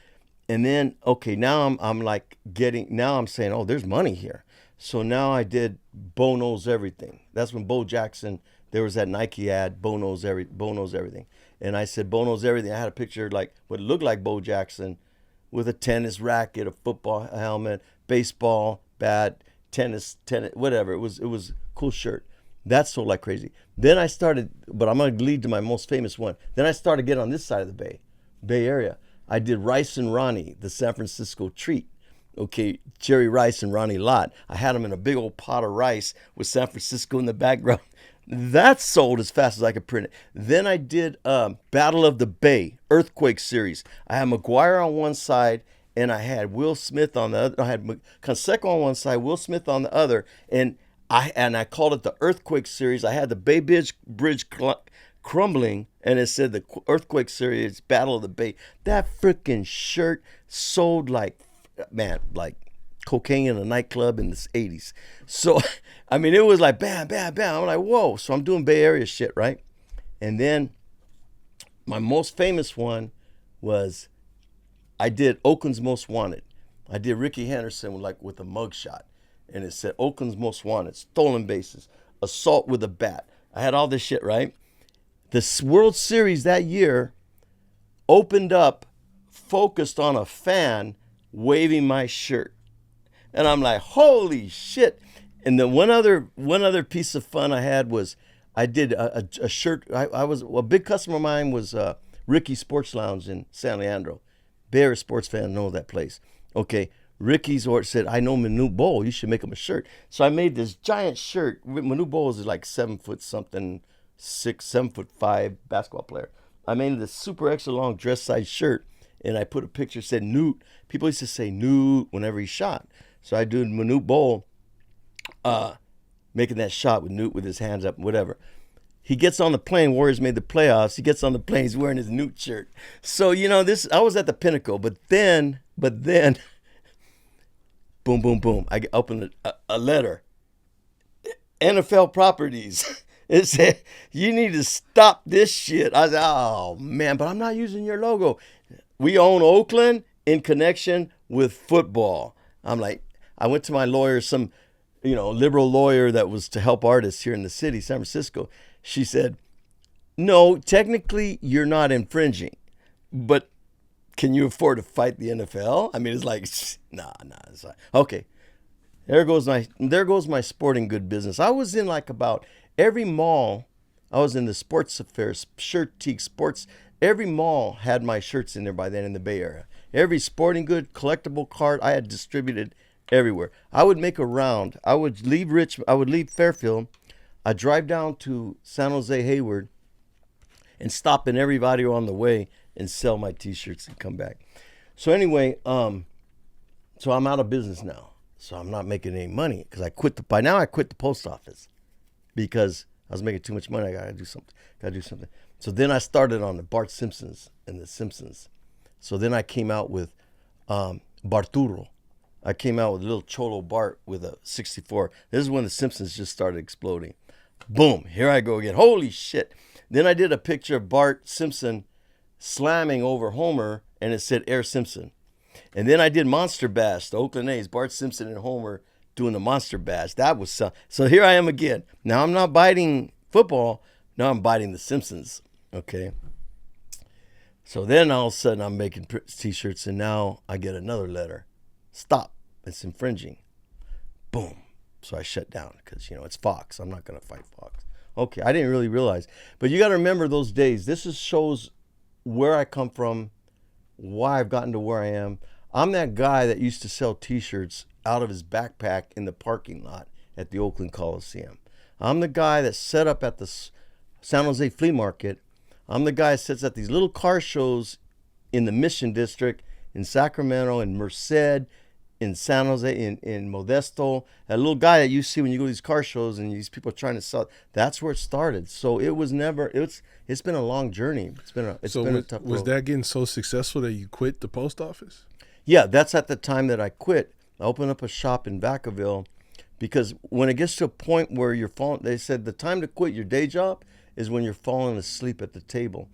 S2: And then, okay, now I'm saying, oh, there's money here. So now I did Bo Knows Everything. That's when Bo Jackson, there was that Nike ad, Bo Knows Everything. And I said, Bo Knows Everything. I had a picture like what looked like Bo Jackson with a tennis racket, a football helmet, baseball bat, tennis, whatever. It was a cool shirt. That sold like crazy. Then I started, but I'm going to lead to my most famous one. Then I started getting on this side of the Bay Area. I did Rice and Ronnie, the San Francisco treat. Okay, Jerry Rice and Ronnie Lott. I had them in a big old pot of rice with San Francisco in the background. That sold as fast as I could print it. Then I did Battle of the Bay, Earthquake series. I had McGwire on one side, and I had Will Smith on the other. I had Canseco on one side, Will Smith on the other, and I called it the Earthquake series. I had the Bay Bridge crumbling, and it said the Earthquake series, Battle of the Bay. That freaking shirt sold like cocaine in a nightclub in the 80s. So, I mean, it was like bam, bam, bam. I'm like, whoa. So I'm doing Bay Area shit, right? And then my most famous one was I did Oakland's Most Wanted. I did Ricky Henderson with a mugshot. And it said Oakland's Most Wanted, stolen bases, assault with a bat. I had all this shit, right? The World Series that year opened up, focused on a fan waving my shirt. And I'm like, holy shit. And then one other piece of fun I had was I did a shirt. I was a big customer of mine was Ricky Sports Lounge in San Leandro. Bay Area sports fans know that place. Okay, Ricky's or said, I know Manute Bol. You should make him a shirt. So I made this giant shirt. Manute Bol is like 7 foot something, 7'5" basketball player. I made this super extra long dress size shirt, and I put a picture said Newt. People used to say Newt whenever he shot. So I do Manute Bol making that shot with Newt with his hands up, whatever. He gets on the plane. Warriors made the playoffs. He gets on the plane. He's wearing his Newt shirt. So, you know, I was at the pinnacle. But then, boom, boom, boom. I opened a letter. NFL Properties. It said, you need to stop this shit. I said, oh, man, but I'm not using your logo. We own Oakland in connection with football. I'm like, I went to my lawyer, some, liberal lawyer that was to help artists here in the city, San Francisco. She said, no, technically you're not infringing, but can you afford to fight the NFL? I mean, it's like, nah. It's like, okay, there goes my sporting good business. I was in like about every mall. I was in the sports affairs, shirt, teak, sports. Every mall had my shirts in there by then in the Bay Area. Every sporting good, collectible card, I had distributed everywhere. I would make a round. I would leave Fairfield. I'd drive down to San Jose, Hayward, and stop in every barrio on the way and sell my T-shirts and come back. So anyway, so I'm out of business now. So I'm not making any money because I quit the post office because I was making too much money. I gotta do something. So then I started on the Bart Simpsons and the Simpsons. So then I came out with Barturo. I came out with little Cholo Bart with a 64. This is when the Simpsons just started exploding. Boom, here I go again. Holy shit. Then I did a picture of Bart Simpson slamming over Homer, and it said Air Simpson. And then I did Monster Bash, the Oakland A's, Bart Simpson and Homer doing the Monster Bash. That was so here I am again. Now I'm not biting football. Now I'm biting the Simpsons. Okay. So then all of a sudden I'm making T-shirts, and now I get another letter. Stop. It's infringing. Boom. So I shut down because, it's Fox. I'm not going to fight Fox. Okay. I didn't really realize. But you got to remember those days. This shows where I come from, why I've gotten to where I am. I'm that guy that used to sell T-shirts out of his backpack in the parking lot at the Oakland Coliseum. I'm the guy that set up at the San Jose Flea Market. I'm the guy that sits at these little car shows in the Mission District, in Sacramento, in Merced, in San Jose, in Modesto. That little guy that you see when you go to these car shows and these people are trying to sell. That's where it started. So it's been a long journey. It's been a tough road.
S1: Was that getting so successful that you quit the post office?
S2: Yeah, that's at the time that I quit. I opened up a shop in Vacaville because when it gets to a point where you're falling, they said the time to quit your day job is when you're falling asleep at the table.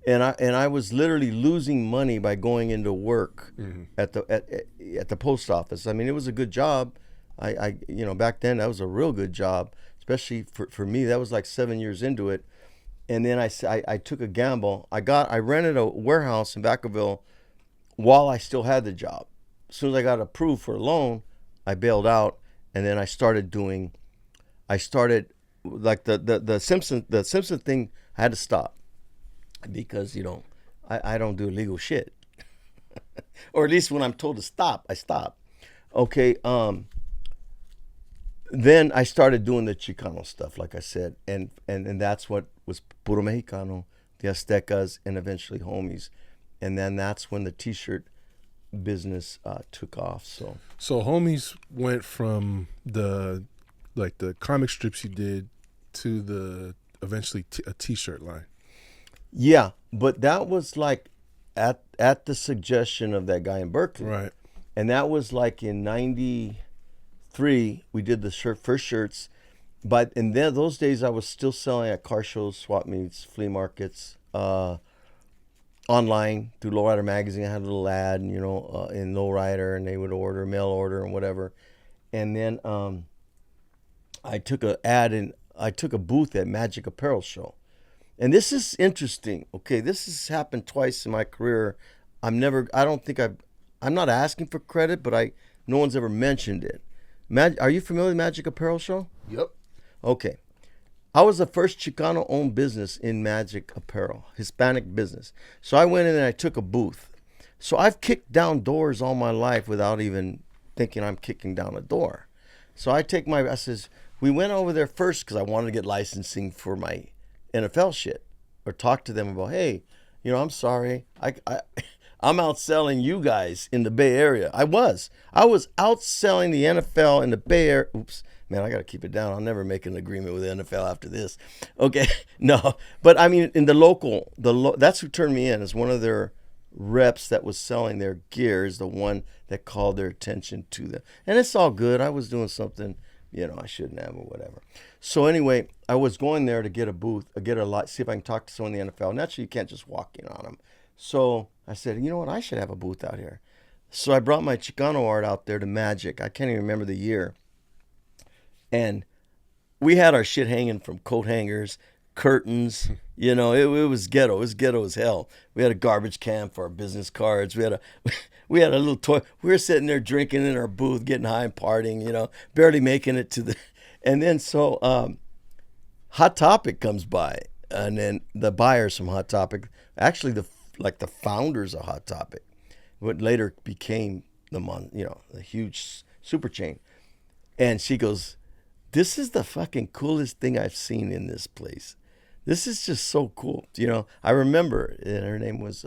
S2: And I was literally losing money by going into work at the post office. I mean, it was a good job. I back then that was a real good job, especially for me. That was like 7 years into it. And then I took a gamble. I rented a warehouse in Vacaville while I still had the job. As soon as I got approved for a loan, I bailed out, and then I started like the Simpson thing. I had to stop. Because, I don't do illegal shit. Or at least when I'm told to stop, I stop. Okay, then I started doing the Chicano stuff, like I said. And that's what was Puro Mexicano, the Aztecas, and eventually Homies. And then that's when the T-shirt business took off. So
S1: Homies went from the comic strips you did to eventually a T-shirt line.
S2: Yeah, but that was like at the suggestion of that guy in Berkeley.
S1: Right.
S2: And that was like in 93, we did the first shirts. But in those days, I was still selling at car shows, swap meets, flea markets, online through Lowrider magazine. I had a little ad, in Lowrider, and they would order, mail order, and whatever. And then I took a booth at Magic Apparel Show. And this is interesting. Okay, this has happened twice in my career. I'm not asking for credit, but no one's ever mentioned it. Are you familiar with Magic Apparel Show?
S1: Yep.
S2: Okay. I was the first Chicano-owned business in Magic Apparel, Hispanic business. So I went in and I took a booth. So I've kicked down doors all my life without even thinking I'm kicking down a door. So I says, we went over there first because I wanted to get licensing for my NFL shit, or talk to them about, hey, I'm sorry, I'm outselling you guys in the Bay Area. I was outselling the NFL in the Bay Area. Oops, man, I got to keep it down. I'll never make an agreement with the NFL after this. Okay, no, but I mean, in the local, that's who turned me in, as one of their reps that was selling their gear, is the one that called their attention to them. And it's all good. I was doing something, I shouldn't have, or whatever. So anyway, I was going there to get a booth, see if I can talk to someone in the NFL. Naturally, you can't just walk in on them. So I said, you know what, I should have a booth out here. So I brought my Chicano art out there to Magic. I can't even remember the year. And we had our shit hanging from coat hangers, curtains. It was ghetto. It was ghetto as hell. We had a garbage can for our business cards. We had a little toy. We were sitting there drinking in our booth, getting high and partying, barely making it to the... And then so Hot Topic comes by. And then the buyers from Hot Topic, actually the founders of Hot Topic, what later became the huge super chain. And she goes, this is the fucking coolest thing I've seen in this place. This is just so cool. I remember, and her name was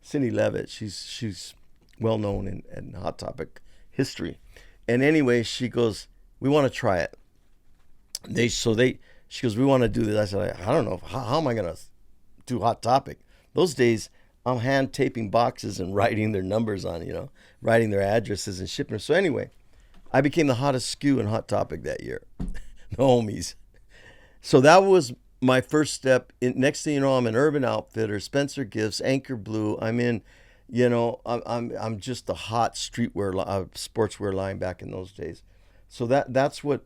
S2: Cindy Levitt. She's well known in Hot Topic history. And anyway, she goes, we want to try it. She goes, we want to do this. I said, I don't know. How am I going to do Hot Topic? Those days, I'm hand taping boxes and writing their numbers on, writing their addresses and shipping them. So anyway, I became the hottest SKU in Hot Topic that year. The homies. So that was my first step. Next thing you know, I'm an Urban Outfitter, Spencer Gifts, Anchor Blue. I'm in, I'm just the hot streetwear, sportswear line back in those days. So that's what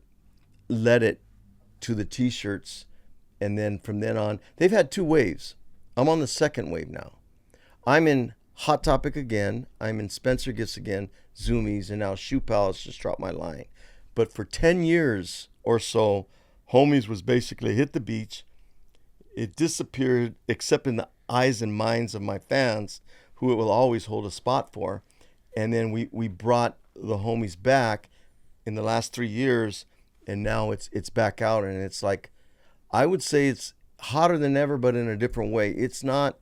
S2: led it to the T-shirts. And then from then on, they've had 2 waves. I'm on the second wave now. I'm in Hot Topic again. I'm in Spencer Gifts again, Zoomies, and now Shoe Palace just dropped my line. But for 10 years or so, Homies was basically hit the beach. It disappeared, except in the eyes and minds of my fans, who it will always hold a spot for. And then we brought the Homies back in the last 3 years, and now it's back out, and it's like, I would say it's hotter than ever, but in a different way. It's not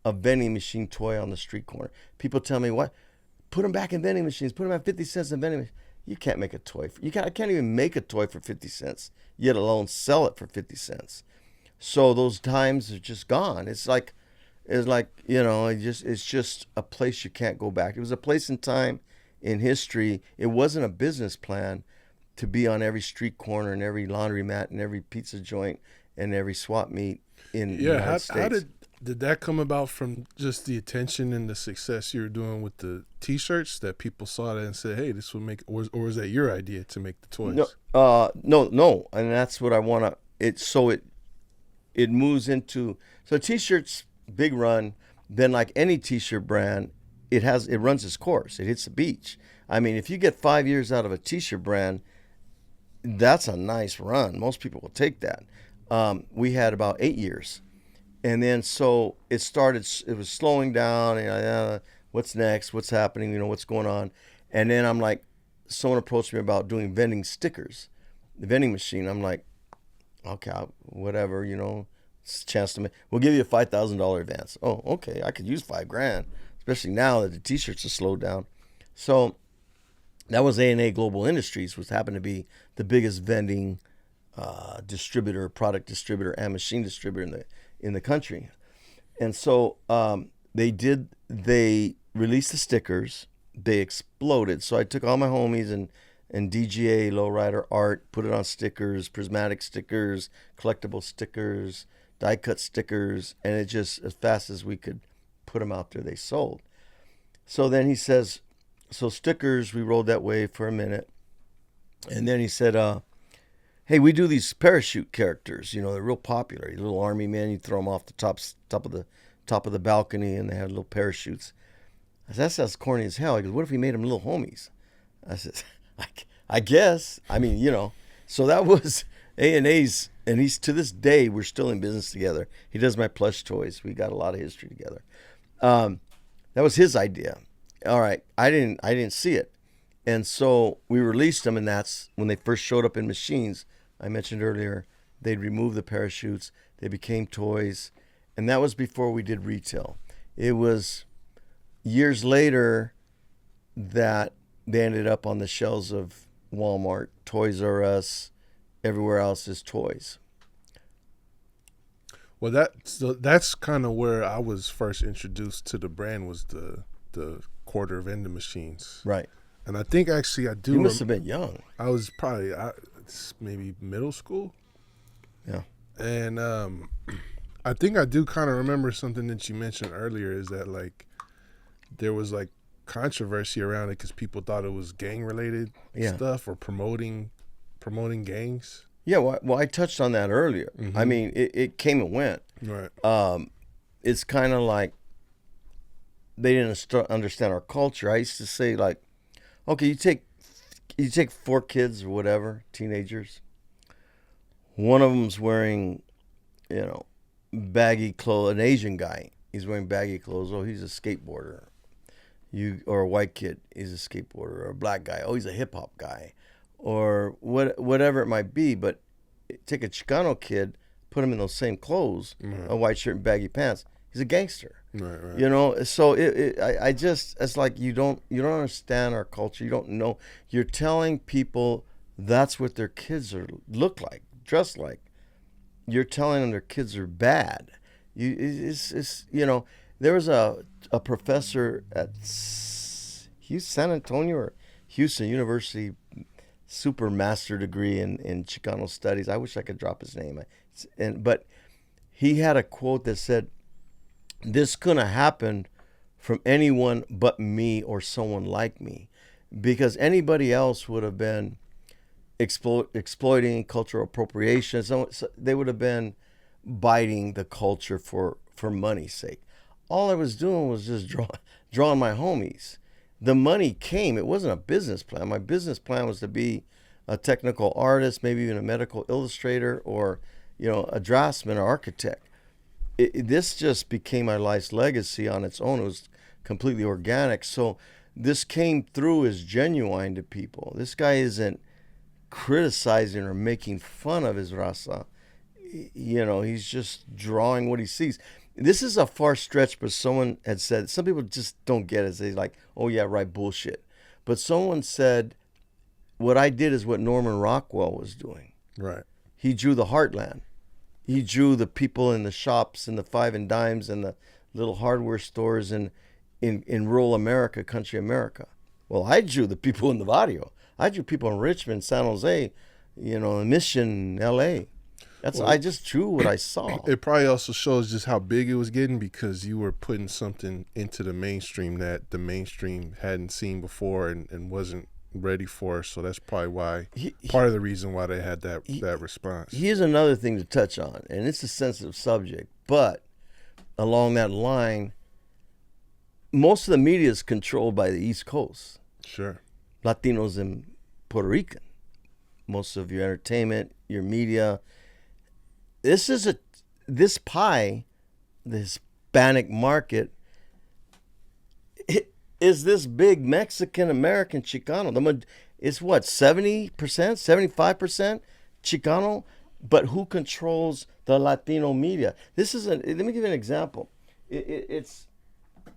S2: a vending machine toy on the street corner. People tell me, what? Put them back in vending machines. Put them at 50 cents in vending machines. You can't make a toy. I can't even make a toy for 50 cents, yet alone sell it for 50 cents. So those times are just gone. It's just a place you can't go back. It was a place in time in history. It wasn't a business plan to be on every street corner and every laundromat and every pizza joint and every swap meet in the United States. How
S1: did that come about, from just the attention and the success you were doing with the T-shirts, that people saw that and said, hey, this will make, or was that your idea to make the toys?
S2: No. And that's what I want to, it moves into, so T-shirts, big run. Then like any T-shirt brand, it runs its course. It hits the beach. I mean, if you get 5 years out of a T-shirt brand, that's a nice run. Most people will take that. We had about 8 years. And then so it was slowing down. And what's next? What's happening? What's going on? And then I'm like, someone approached me about doing vending stickers, the vending machine. I'm like, okay, whatever, it's a chance to make. We'll give you a $5,000 advance. Oh, okay, I could use $5,000, especially now that the T-shirts are slowed down. So that was A&A Global Industries, which happened to be the biggest vending distributor, product distributor, and machine distributor in the country. And so they released the stickers. They exploded. So I took all my homies and DGA, Lowrider art, put it on stickers, prismatic stickers, collectible stickers, die cut stickers, and it just, as fast as we could put them out there, they sold. So then he says, so stickers, we rolled that way for a minute. And then he said, hey, we do these parachute characters. They're real popular. You little army men, you throw them off the top of the balcony, and they have little parachutes. I said, that sounds corny as hell. He goes, what if we made them little homies? I said, I guess. I mean, So that was A&A's, and he's, to this day, we're still in business together. He does my plush toys. We got a lot of history together. That was his idea. All right, I didn't see it. And so we released them, and that's when they first showed up in machines. I mentioned earlier, they'd remove the parachutes, they became toys, and that was before we did retail. It was years later that they ended up on the shelves of Walmart, Toys R Us, everywhere else is toys.
S1: Well, that's kind of where I was first introduced to the brand, was the quarter vending machines.
S2: Right.
S1: And I think actually I do.
S2: You must have been young.
S1: I was probably maybe middle school.
S2: Yeah.
S1: And I think I do kind of remember something that you mentioned earlier, is that like there was like controversy around it because people thought it was gang related stuff or promoting gangs.
S2: Yeah, well, I touched on that earlier.
S1: Mm-hmm.
S2: I mean, it came and went.
S1: Right.
S2: It's kind of like they didn't understand our culture. I used to say, like, okay, you take 4 kids or whatever, teenagers. One of them's wearing, baggy clothes. An Asian guy, he's wearing baggy clothes. Oh, he's a skateboarder. Or a white kid, he's a skateboarder. Or a black guy, oh, he's a hip hop guy. Or whatever it might be. But take a Chicano kid, put him in those same clothes, a white shirt and baggy pants. He's a gangster.
S1: Right.
S2: So it's like you don't understand our culture. You don't know. You're telling people that's what their kids look like, dress like. You're telling them their kids are bad. There was a professor at San Antonio or Houston University, super master degree in Chicano studies. I wish I could drop his name. But he had a quote that said, "This couldn't have happened from anyone but me or someone like me, because anybody else would have been exploiting cultural appropriation. So they would have been biting the culture for money's sake. All I was doing was just drawing my homies. The money came. It wasn't a business plan. My business plan was to be a technical artist, maybe even a medical illustrator, or a draftsman or architect. This just became my life's legacy on its own. It was completely organic. So this came through as genuine to people. This guy isn't criticizing or making fun of his raza. He's just drawing what he sees. This is a far stretch, but someone had said, some people just don't get it. They're like, oh yeah, right, bullshit. But someone said, what I did is what Norman Rockwell was doing.
S1: Right.
S2: He drew the heartland. He drew the people in the shops and the 5 and dimes and the little hardware stores in rural America, country America. Well, I drew the people in the barrio. I drew people in Richmond, San Jose, Mission, L.A. I just drew what I saw.
S1: It probably also shows just how big it was getting, because you were putting something into the mainstream that the mainstream hadn't seen before and wasn't ready for. So that's probably why, part of the reason why they had that response.
S2: Here's another thing to touch on, and it's a sensitive subject, but along that line, most of the media is controlled by the East Coast.
S1: Sure.
S2: Latinos and Puerto Rican. Most of your entertainment, your media. This pie, the Hispanic market, is this big Mexican American Chicano. It's what, 70%, 75% Chicano, but who controls the Latino media? Let me give you an example. It's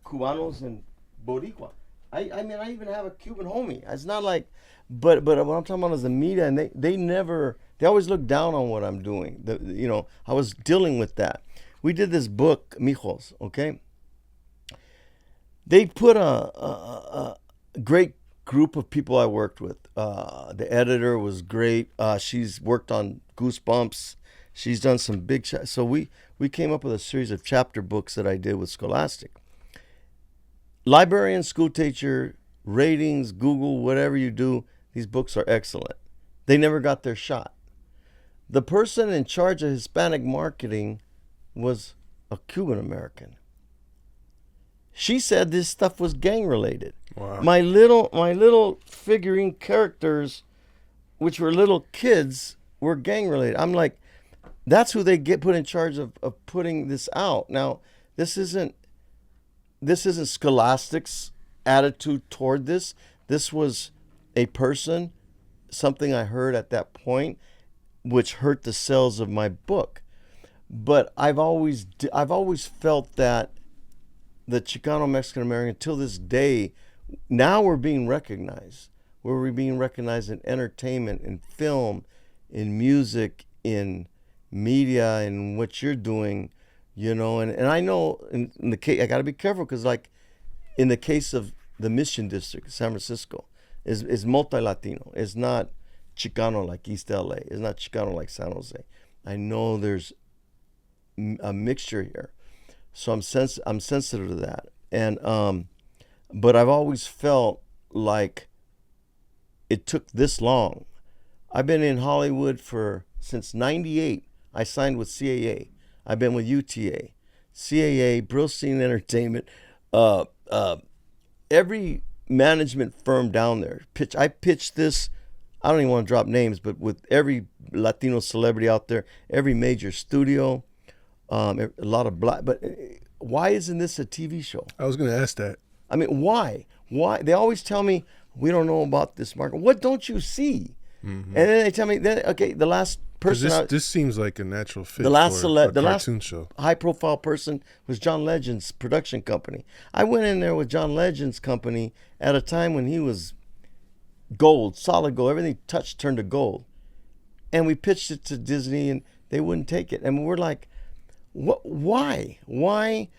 S2: Cubanos and Boricua. I mean, I even have a Cuban homie. It's not like, but what I'm talking about is the media, and they always look down on what I'm doing. I was dealing with that. We did this book, Mijos, okay? They put a great group of people I worked with. The editor was great. She's worked on Goosebumps. She's done some big, so we came up with a series of chapter books that I did with Scholastic. Librarian, school teacher, ratings, Google, whatever you do, these books are excellent. They never got their shot. The person in charge of Hispanic marketing was a Cuban American. She said this stuff was gang related.
S1: Wow.
S2: My little figurine characters, which were little kids, were gang related. I'm like, that's who they get put in charge of putting this out. Now, this isn't Scholastic's attitude toward this. This was a person, something I heard at that point, which hurt the sales of my book. But I've always felt that the Chicano Mexican American, till this day, now we're being recognized. We're being recognized in entertainment, in film, in music, in media, and what you're doing, and I know in the case, I got to be careful, because like in the case of the Mission District, San Francisco, is multi-Latino. It's not Chicano like East LA. It's not Chicano like San Jose. I know there's a mixture here, so I'm sensitive to that, and but I've always felt like it took this long. I've been in Hollywood since '98. I signed with CAA. I've been with UTA, CAA, Brillstein Entertainment, every management firm down there. I pitched this. I don't even want to drop names, but with every Latino celebrity out there, every major studio, a lot of black. But why isn't this a TV show?
S1: I was going to ask that.
S2: I mean, why? Why? They always tell me, we don't know about this market. What don't you see? Mm-hmm. And then they tell me, the last person.
S1: This seems like a natural fit
S2: the last
S1: for a cartoon show.
S2: High-profile person was John Legend's production company. I went in there with John Legend's company at a time when he was gold, solid gold. Everything he touched turned to gold. And we pitched it to Disney, and they wouldn't take it. And we're like, what? Why? Why?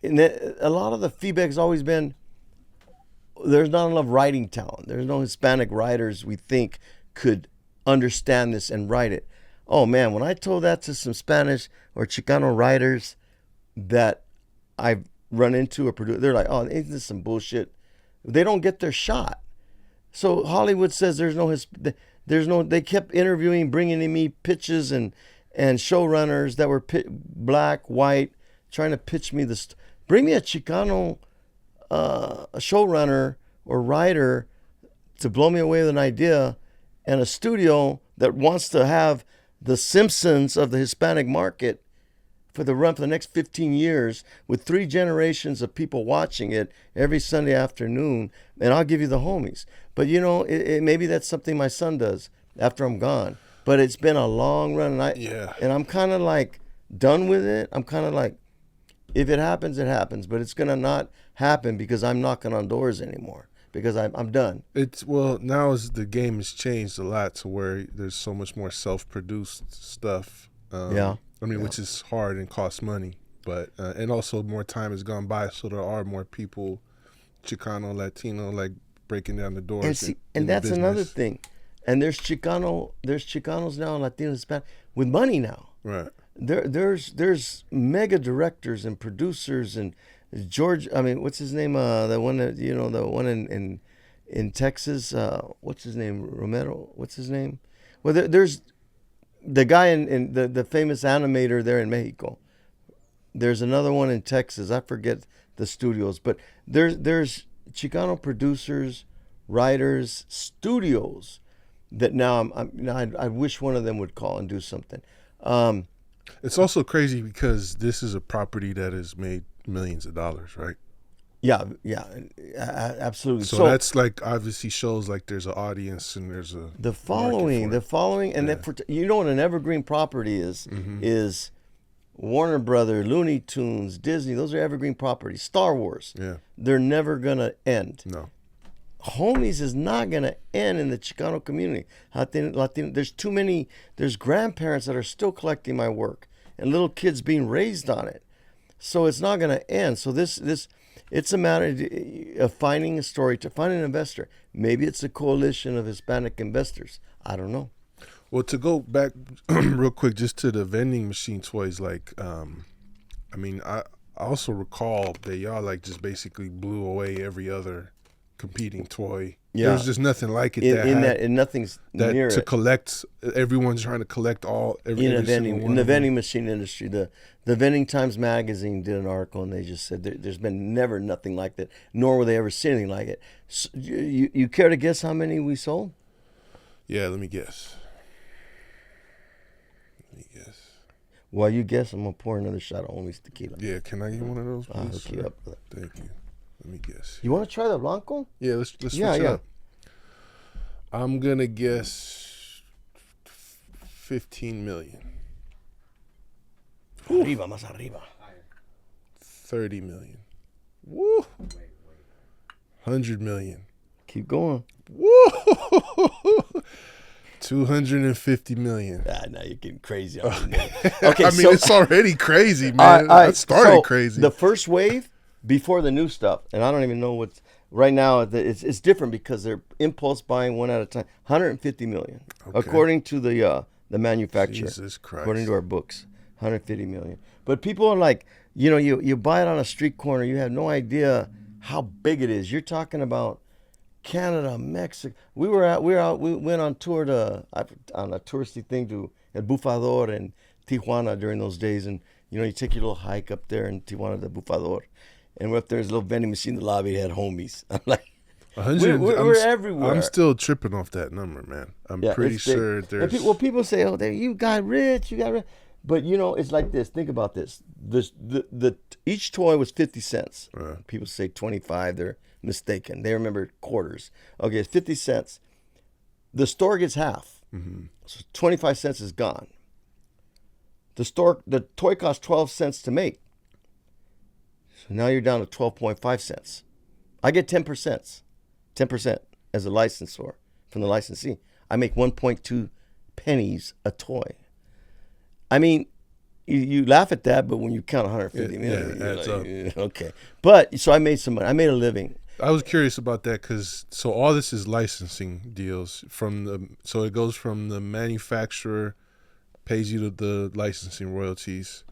S2: And a lot of the feedback has always been, there's not enough writing talent. There's no Hispanic writers we think could understand this and write it. Oh man, when I told that to some Spanish or Chicano writers that I've run into or produced, they're like, oh, isn't this some bullshit? They don't get their shot. So Hollywood says there's no, they kept interviewing, bringing in me pitches and showrunners that were black, white, trying to pitch me this. Bring me a Chicano a showrunner or writer to blow me away with an idea, and a studio that wants to have the Simpsons of the Hispanic market for the next 15 years with 3 generations of people watching it every Sunday afternoon, and I'll give you the homies. But maybe that's something my son does after I'm gone. But it's been a long run, and I'm kind of like done with it. I'm kind of like, if it happens, it happens. But it's gonna not happen because I'm knocking on doors anymore, because I'm done.
S1: Now the game has changed a lot to where there's so much more self-produced stuff. Which is hard and costs money, but and also more time has gone by, so there are more people, Chicano, Latino, like breaking down the doors.
S2: And that's another thing. And there's Chicanos now, Latino, Hispanic, with money now.
S1: Right.
S2: There's mega directors and producers and what's his name? The one that the one in Texas. What's his name? Romero. What's his name? Well, there's the guy in the famous animator there in Mexico. There's another one in Texas. I forget the studios, but there's Chicano producers, writers, studios that now I wish one of them would call and do something.
S1: It's also crazy because this is a property that has made millions of dollars, right?
S2: Yeah, absolutely.
S1: So that's like obviously shows like there's an audience and there's
S2: the following, and then what an evergreen property is is Warner Brothers, Looney Tunes, Disney. Those are evergreen properties. Star Wars.
S1: Yeah,
S2: they're never gonna end.
S1: No.
S2: Homies is not gonna end in the Chicano community. Latino. There's too many. There's grandparents that are still collecting my work and little kids being raised on it. So it's not gonna end. So this. It's a matter of finding a story, to find an investor. Maybe it's a coalition of Hispanic investors. I don't know.
S1: Well, to go back real quick just to the vending machine toys, like, I also recall that y'all like just basically blew away every other competing toy. Yeah. There's just nothing like it
S2: and nothing's near it.
S1: To collect, everyone's trying to collect
S2: in the vending machine industry. The Vending Times magazine did an article, and they just said there's been never nothing like that, nor will they ever see anything like it. So, you care to guess how many we sold?
S1: Yeah, let me guess.
S2: While you guess, I'm gonna pour another shot of Omi's tequila.
S1: Yeah, can I get one of those, please?
S2: I'll hook you up.
S1: Thank you. Let me guess.
S2: You want to try the Blanco?
S1: Yeah, let's switch it up. I'm gonna guess 15 million.
S2: Arriba, más arriba.
S1: 30 million. Woo. 100 million.
S2: Keep going.
S1: Woo. 250 million.
S2: Now you're getting crazy. Okay,
S1: I mean, it's already crazy, man. It started crazy.
S2: The first wave before the new stuff, and I don't even know what's right now. It's different because they're impulse buying one at a time. 150 million, according to the manufacturer.
S1: Jesus Christ.
S2: According to our books, 150 million. But people are like, you buy it on a street corner. You have no idea how big it is. You're talking about Canada, Mexico. We went on tour on a touristy thing to El Bufador and Tijuana during those days, and you take your little hike up there in Tijuana to Bufador, and we're up there. There's a little vending machine in the lobby. It had homies. I'm like, we're everywhere.
S1: I'm still tripping off that number, man. I'm pretty sure there's.
S2: People say, "Oh, you got rich, but it's like this. Think about this. Each toy was 50 cents. People say 25. They're mistaken. They remember quarters. Okay, it's 50 cents. The store gets half. Mm-hmm. So 25 cents is gone. The toy costs 12 cents to make. So now you're down to 12.5 cents. I get 10%. 10% as a licensor from the licensee. I make 1.2 pennies a toy. I mean, you laugh at that, but when you count 150 million,
S1: it adds up.
S2: Okay. But so I made some money. I made a living.
S1: I was curious about that because all this is licensing deals so it goes from the manufacturer pays you the licensing royalties.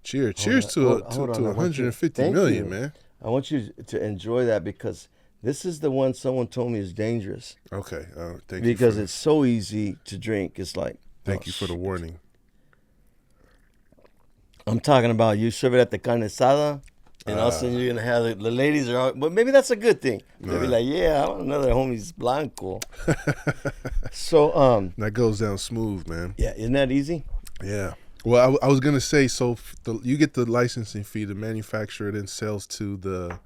S1: Cheers to 150 million, man.
S2: I want you to enjoy that because this is the one someone told me is dangerous.
S1: Okay, thank
S2: you. Because it's so easy to drink. It's like
S1: thank you for the warning.
S2: I'm talking about you serve it at the carne asada. And all of a sudden you're going to have the ladies are out. But maybe that's a good thing. They'll be like, yeah, I want another homie's blanco. So
S1: that goes down smooth, man.
S2: Yeah, isn't that easy?
S1: Yeah. Well, I was going to say, so you get the licensing fee. The manufacturer then sells to the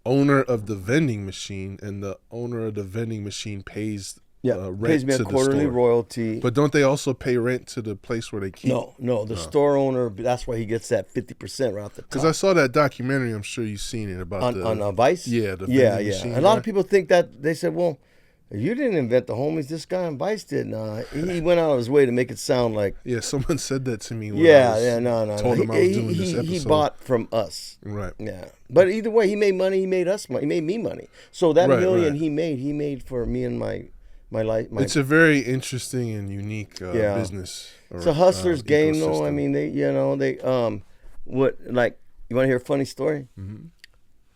S1: owner of the vending machine, and the owner of the vending machine pays rent
S2: pays me a quarterly royalty.
S1: But don't they also pay rent to the place where they keep?
S2: No. The store owner, that's why he gets that 50% right off the top.
S1: Because I saw that documentary. I'm sure you've seen it about
S2: on Vice.
S1: Yeah, the vending machine.
S2: A lot of people think that they said, well, you didn't invent the homies. This guy on Vice did. Nah, he went out of his way to make it sound like.
S1: Yeah, someone said that to me. When
S2: no.
S1: Told him I was doing this episode.
S2: He bought from us.
S1: Right.
S2: Yeah, but either way, he made money. He made us money. He made me money. So that million he made for me and my life.
S1: It's a very interesting and unique business.
S2: It's a hustler's game, though. I mean, they you want to hear a funny story? Mm-hmm.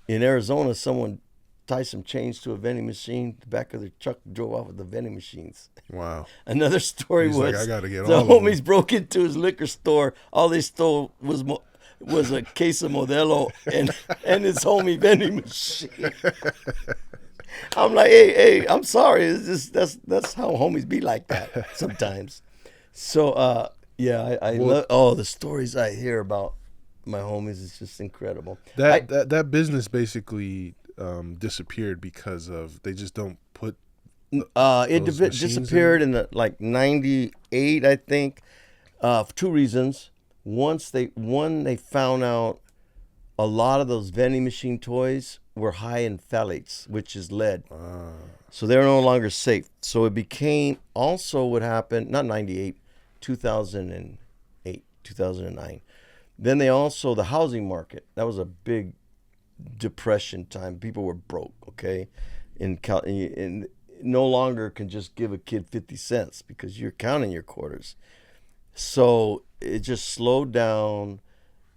S2: In Arizona, someone tied some chains to a vending machine. The back of their truck drove off with the vending machines.
S1: Wow.
S2: Another story was
S1: like, I gotta get
S2: the
S1: all
S2: homies broke into his liquor store. All they stole was a case of Modelo and his homie vending machine. I'm like, hey, I'm sorry. It's just that's how homies be like that sometimes. So I love the stories I hear about my homies. It's just incredible.
S1: That business basically disappeared because of they just don't put.
S2: It disappeared in the 98, I think, for two reasons. One, they found out a lot of those vending machine toys were high in phthalates, which is lead. So they're no longer safe. So it became also what happened, not 98, 2008, 2009. Then the housing market, that was a big depression time. People were broke, okay? And no longer can just give a kid 50 cents because you're counting your quarters. So it just slowed down.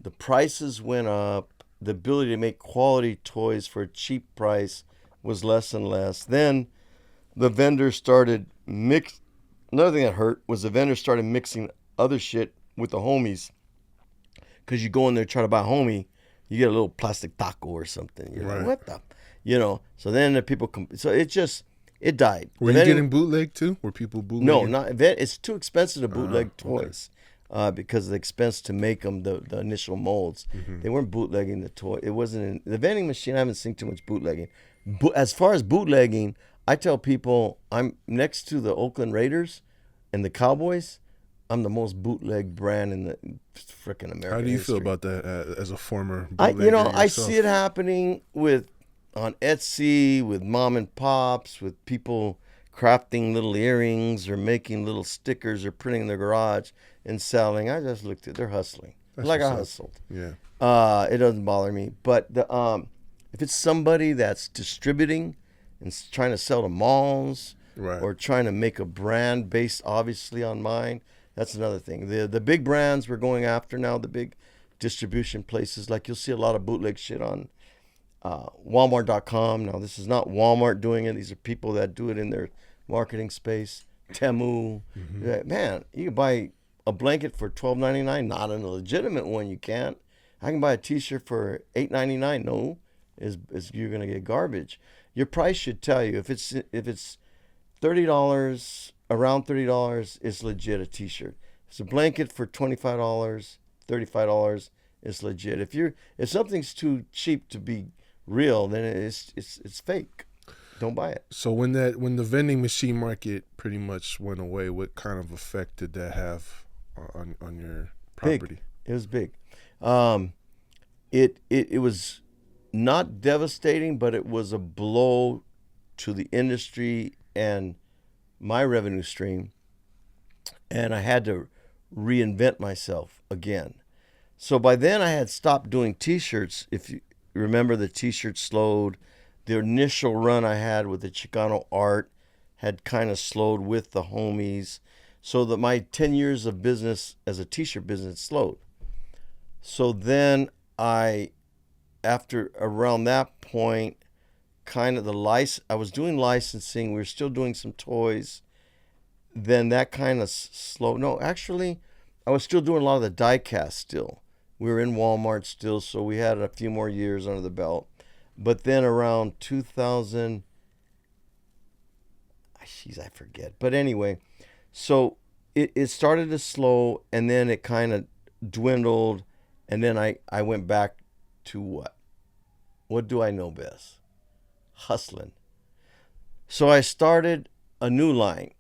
S2: The prices went up. The ability to make quality toys for a cheap price was less and less. Then the vendors started Another thing that hurt was the vendors started mixing other shit with the homies. Because you go in there try to buy a homie, you get a little plastic taco or something. You're like, what the? So then the people so it died.
S1: Were you getting bootleg too? Were people bootlegging?
S2: No, it's too expensive to bootleg toys. Because of the expense to make them, the initial molds. Mm-hmm. They weren't bootlegging the toy. It wasn't the vending machine. I haven't seen too much bootlegging. As far as bootlegging, I tell people I'm next to the Oakland Raiders and the Cowboys. I'm the most bootleg brand in the frickin' American
S1: How do you
S2: history.
S1: feel about that as a former
S2: I
S1: bootlegger
S2: I
S1: yourself?
S2: see it happening on Etsy with mom and pops, with people crafting little earrings or making little stickers or printing in their garage and selling. I just looked at they're hustling.
S1: That's
S2: Like I
S1: what's up.
S2: hustled.
S1: Yeah.
S2: It doesn't bother me. But if it's somebody that's distributing and trying to sell to malls
S1: Right.
S2: or trying to make a brand based obviously on mine, that's another thing. The big brands we're going after now, the big distribution places, like you'll see a lot of bootleg shit on Walmart.com. Now, this is not Walmart doing it. These are people that do it in their marketing space. Temu. Man, you can buy a blanket for $12.99. Not a legitimate one, you can't. I can buy a T-shirt for $8.99. No, is you're gonna get garbage. Your price should tell you if it's $30, around $30, it's legit a T-shirt. If it's a blanket for $25, $35, it's legit. If something's too cheap to be real, then it's fake. Don't buy it.
S1: So when the vending machine market pretty much went away, what kind of effect did that have on your property?
S2: Big. It was big. It was not devastating, but it was a blow to the industry and my revenue stream. And I had to reinvent myself again. So by then I had stopped doing T-shirts. If you remember, the T-shirt slowed. The initial run I had with the Chicano art had kind of slowed with the homies. So that my 10 years of business as a T-shirt business slowed. So then after around that point, kind of I was doing licensing. We were still doing some toys. Then that kind of slowed. No, actually, I was still doing a lot of the die cast still. We were in Walmart still, so we had a few more years under the belt. But then around 2000, I forget. But anyway, so it started to slow, and then it kind of dwindled, and then I went back to what? What do I know best? Hustling. So I started a new line.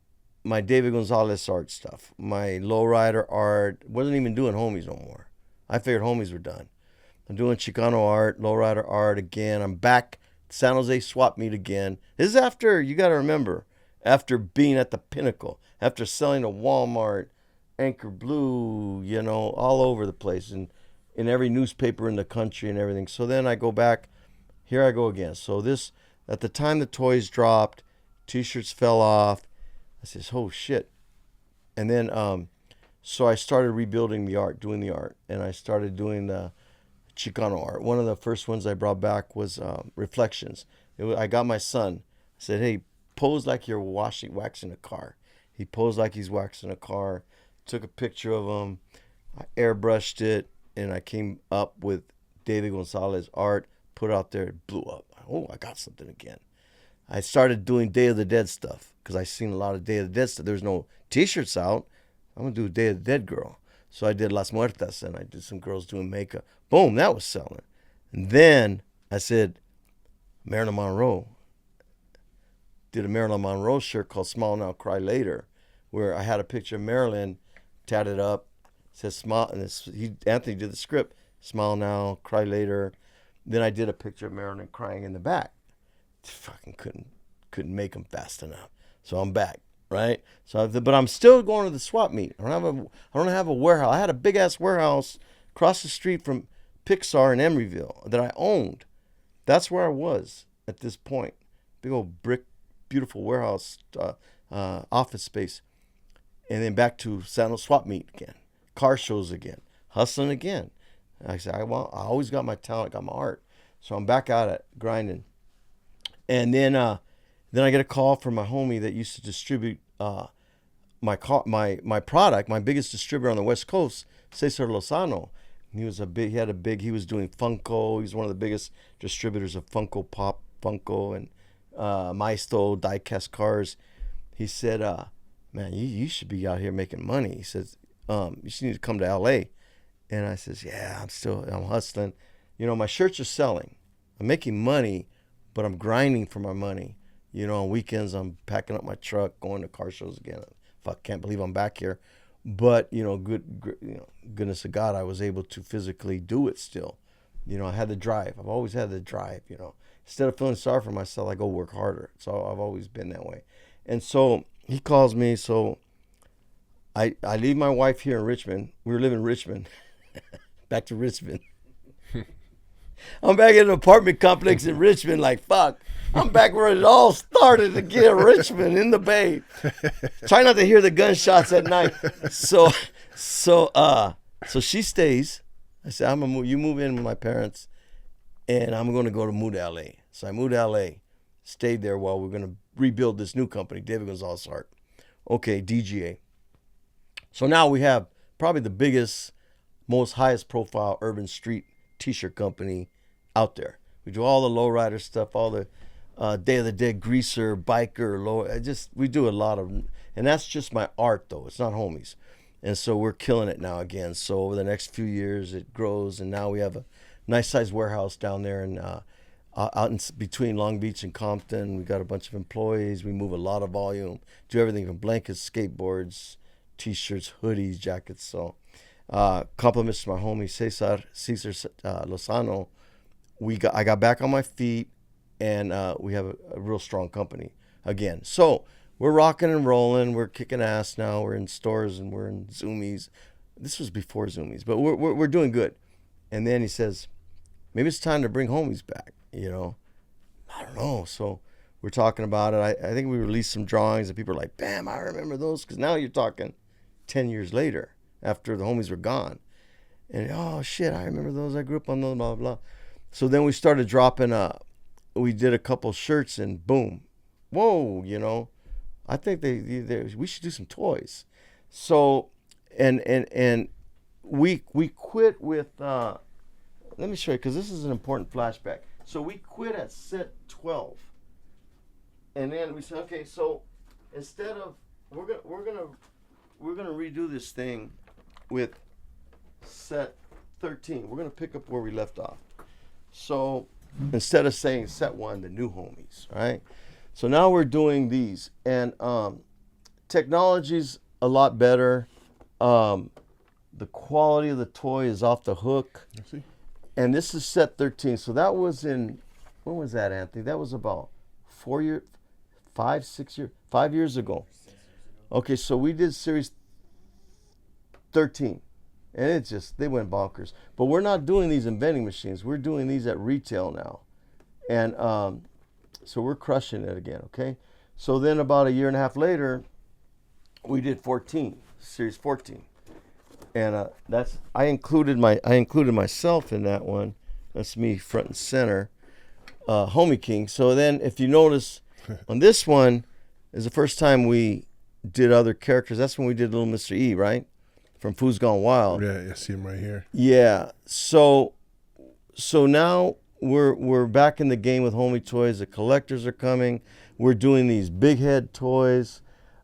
S2: My David Gonzalez art stuff, my Lowrider art. Wasn't even doing homies no more. I figured homies were done. I'm doing Chicano art, Lowrider art again. I'm back San Jose swap meet again. This is after, you got to remember, after being at the pinnacle, after selling to Walmart, Anchor Blue, all over the place, and in every newspaper in the country and everything. So then I go back. Here I go again. So this, at the time the toys dropped, T-shirts fell off. I says, oh shit. And then, so I started rebuilding the art, doing the art. And I started doing the Chicano art. One of the first ones I brought back was Reflections. I got my son. I said, hey, pose like you're waxing a car. He posed like he's waxing a car. Took a picture of him. I airbrushed it. And I came up with David Gonzalez art. Put it out there. It blew up. Oh, I got something again. I started doing Day of the Dead stuff because I seen a lot of Day of the Dead stuff. There's no T-shirts out. I'm going to do a Day of the Dead girl. So I did Las Muertas, and I did some girls doing makeup. Boom, that was selling. And then I said, Marilyn Monroe. Did a Marilyn Monroe shirt called Smile Now, Cry Later, where I had a picture of Marilyn tatted up. Says smile, and Anthony did the script. Smile now, cry later. Then I did a picture of Marilyn crying in the back. Fucking couldn't make them fast enough. So I'm back, right? But I'm still going to the swap meet. I don't have a warehouse. I had a big ass warehouse across the street from Pixar in Emeryville that I owned. That's where I was at this point. Big old brick, beautiful warehouse, office space, and then back to San Jose swap meet again. Car shows again, hustling again. I said, I always got my talent, got my art. So I'm back out at grinding. And then I get a call from my homie that used to distribute my product, my biggest distributor on the West Coast, Cesar Lozano. He was he was doing Funko. He's one of the biggest distributors of Funko Pop, Funko, and Maisto, diecast cars. He said, man, you should be out here making money. He says, you should need to come to LA. And I says, yeah, I'm hustling. My shirts are selling. I'm making money, but I'm grinding for my money. You know, on weekends, I'm packing up my truck, going to car shows again. Fuck, can't believe I'm back here. But, you know, goodness of God, I was able to physically do it still. You know, I had the drive. I've always had the drive, you know. Instead of feeling sorry for myself, I go work harder. So I've always been that way. And so he calls me. So I leave my wife here in Richmond. We were living in Richmond. Back to Richmond. I'm back in an apartment complex in Richmond, like, fuck. I'm back where it all started again, Richmond, in the Bay. Try not to hear the gunshots at night. So she stays. I said, I'm gonna move. You move in with my parents, and I'm going to move to LA. So I moved to LA, stayed there while we're going to rebuild this new company, David Gonzalez Art. Okay, DGA. So now we have probably the biggest, most highest profile urban street t-shirt company out there. We do all the lowrider stuff, all the Day of the Dead greaser, biker, we do a lot of, and that's just my art though. It's not homies. And so we're killing it now again. So over the next few years, it grows, and now we have a nice sized warehouse down there and out in between Long Beach and Compton. We got a bunch of employees. We move a lot of volume. Do everything from blankets, skateboards, t-shirts, hoodies, jackets. So compliments to my homie Cesar Lozano. I got back on my feet, and we have a real strong company again. So we're rocking and rolling. We're kicking ass now. We're in stores and we're in Zoomies. This was before Zoomies, but we're doing good. And then he says, maybe it's time to bring homies back, you know. I don't know. So we're talking about it. I think we released some drawings, and people are like, bam, I remember those. Because now you're talking 10 years later after the homies were gone. And, oh, shit, I remember those. I grew up on those, blah, blah. So then we started dropping, we did a couple shirts, and boom. Whoa, you know. I think we should do some toys. So, and we quit with, let me show you, because this is an important flashback. So we quit at set 12. And then we said, okay, so instead of, we're gonna redo this thing with set 13. We're gonna pick up where we left off. So instead of saying set 1, the new homies, right? So now we're doing these, and technology's a lot better. The quality of the toy is off the hook.
S1: I see.
S2: And this is set 13. So that was when was that, Anthony? That was about 5 years ago. Okay, so we did series 13. And they went bonkers. But we're not doing these in vending machines. We're doing these at retail now. And so we're crushing it again, okay? So then about a year and a half later, we did 14, series 14. And I included myself in that one. That's me front and center, Homie King. So then if you notice on this one is the first time we did other characters. That's when we did Little Mr. E, right? From Food's Gone Wild.
S1: Yeah, I see him right here.
S2: Yeah. So now we're back in the game with Homie Toys. The collectors are coming. We're doing these big head toys.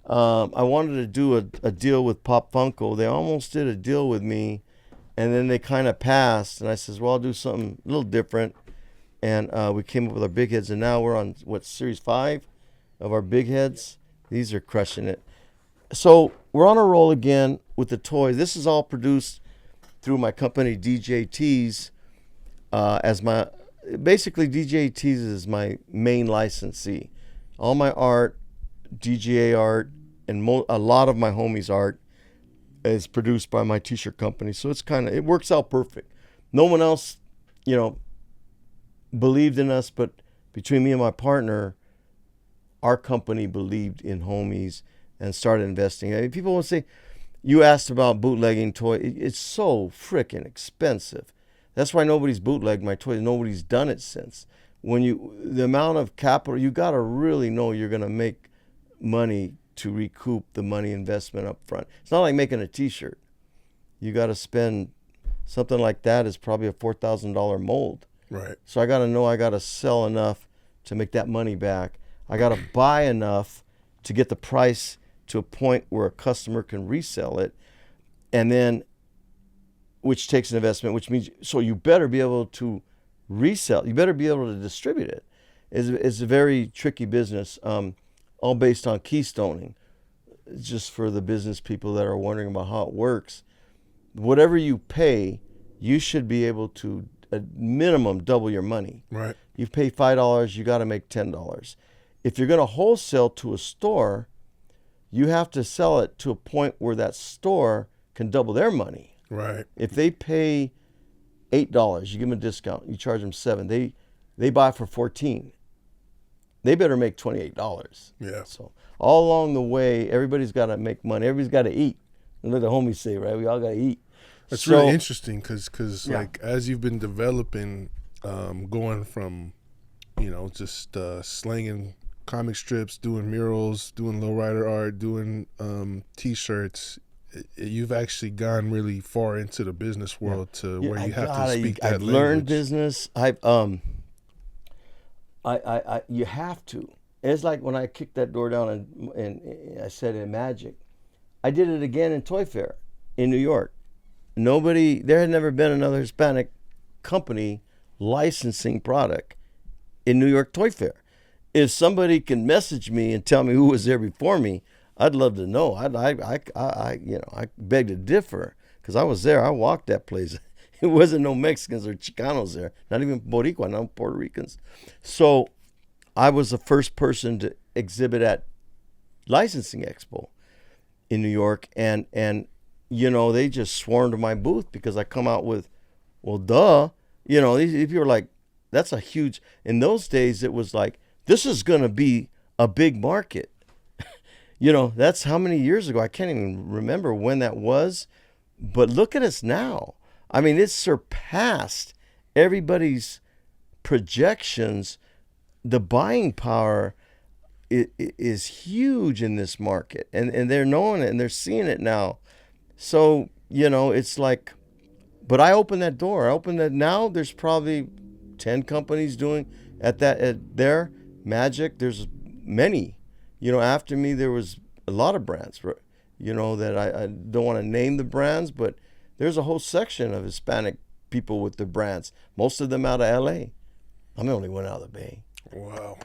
S2: I wanted to do a deal with Pop Funko. They almost did a deal with me, and then they kind of passed. And I says, well, I'll do something a little different. And we came up with our big heads, and now we're on, series 5 of our big heads. These are crushing it. So we're on a roll again with the toys. This is all produced through my company, DJTs, basically DJTs is my main licensee. All my art, DGA art, and a lot of my homies' art is produced by my t-shirt company. So it works out perfect. No one else, believed in us, but between me and my partner, our company believed in homies and started investing. I mean, people will say, you asked about bootlegging toy. It's so freaking expensive. That's why nobody's bootlegged my toys. Nobody's done it since. The amount of capital, you got to really know you're going to make money to recoup the money investment up front. It's not like making a t-shirt. You got to spend something like that is probably a $4,000 mold.
S1: Right.
S2: So I got to know I got to sell enough to make that money back. I got to buy enough to get the price to a point where a customer can resell it. And then, which takes an investment, which means, so you better be able to resell. You better be able to distribute it. It's a very tricky business, all based on keystoning. Just for the business people that are wondering about how it works, whatever you pay, you should be able to, at minimum, double your money.
S1: Right.
S2: You pay $5, you got to make $10. If you're going to wholesale to a store, you have to sell it to a point where that store can double their money.
S1: Right.
S2: If they pay $8, you give them a discount, you charge them $7. They buy for $14. They better make $28.
S1: Yeah.
S2: So all along the way, everybody's got to make money. Everybody's got to eat. And let the homies say, right? We all got to eat.
S1: That's really interesting because like as you've been developing, going from, just slanging comic strips, doing murals, doing lowrider art, doing T-shirts, you've actually gone really far into the business world to where you have to speak that language.
S2: I've learned business. You have to. It's like when I kicked that door down and I said in Magic, I did it again in Toy Fair in New York. There had never been another Hispanic company licensing product in New York Toy Fair. If somebody can message me and tell me who was there before me, I'd love to know. I beg to differ because I was there. I walked that place. It wasn't no Mexicans or Chicanos there, not even Boricua, no Puerto Ricans. So I was the first person to exhibit at Licensing Expo in New York, and they just swarmed to my booth because I come out with, well, duh. If you're like, that's a huge, in those days it was like, this is going to be a big market. That's how many years ago? I can't even remember when that was, but look at us now. I mean, it's surpassed everybody's projections. The buying power is huge in this market, and they're knowing it and they're seeing it now. So, it's like, but I opened that door. I opened that. Now there's probably 10 companies doing at their Magic. There's many. After me, there was a lot of brands, that I don't want to name the brands, but there's a whole section of Hispanic people with the brands. Most of them out of L.A. I'm the only one out of the Bay.
S1: Wow.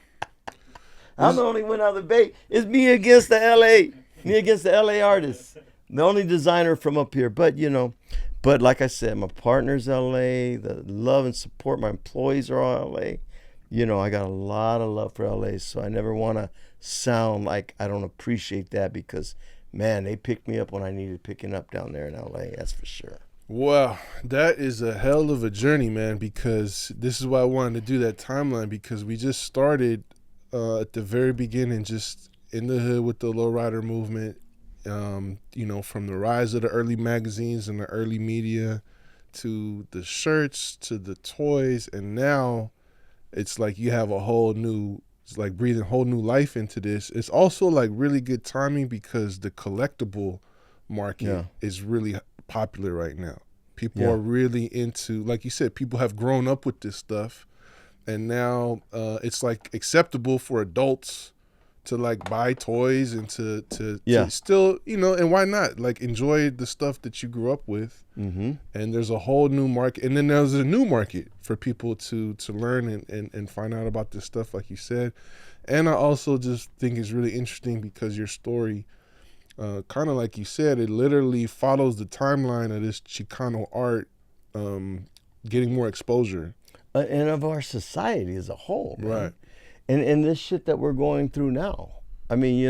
S2: I'm the only one out of the Bay. It's me against the L.A. Me against the L.A. artists. The only designer from up here. But, but like I said, my partner's L.A. The love and support. My employees are all L.A. I got a lot of love for L.A., so I never want to sound like I don't appreciate that because, man, they picked me up when I needed picking up down there in L.A., that's for sure.
S1: Wow, that is a hell of a journey, man, because this is why I wanted to do that timeline, because we just started at the very beginning, just in the hood with the lowrider movement, from the rise of the early magazines and the early media to the shirts to the toys, and now it's like you have it's like breathing whole new life into this. It's also like really good timing because the collectible market is really popular right now. People are really into, like you said, people have grown up with this stuff, and now it's like acceptable for adults to like buy toys and to still, and why not like enjoy the stuff that you grew up with. Mm-hmm. And there's a whole new market, and then there's a new market for people to learn and find out about this stuff, like you said. And I also just think it's really interesting because your story, kind of like you said, it literally follows the timeline of this Chicano art getting more exposure.
S2: And of our society as a whole, man.
S1: Right.
S2: And this shit that we're going through now. I mean,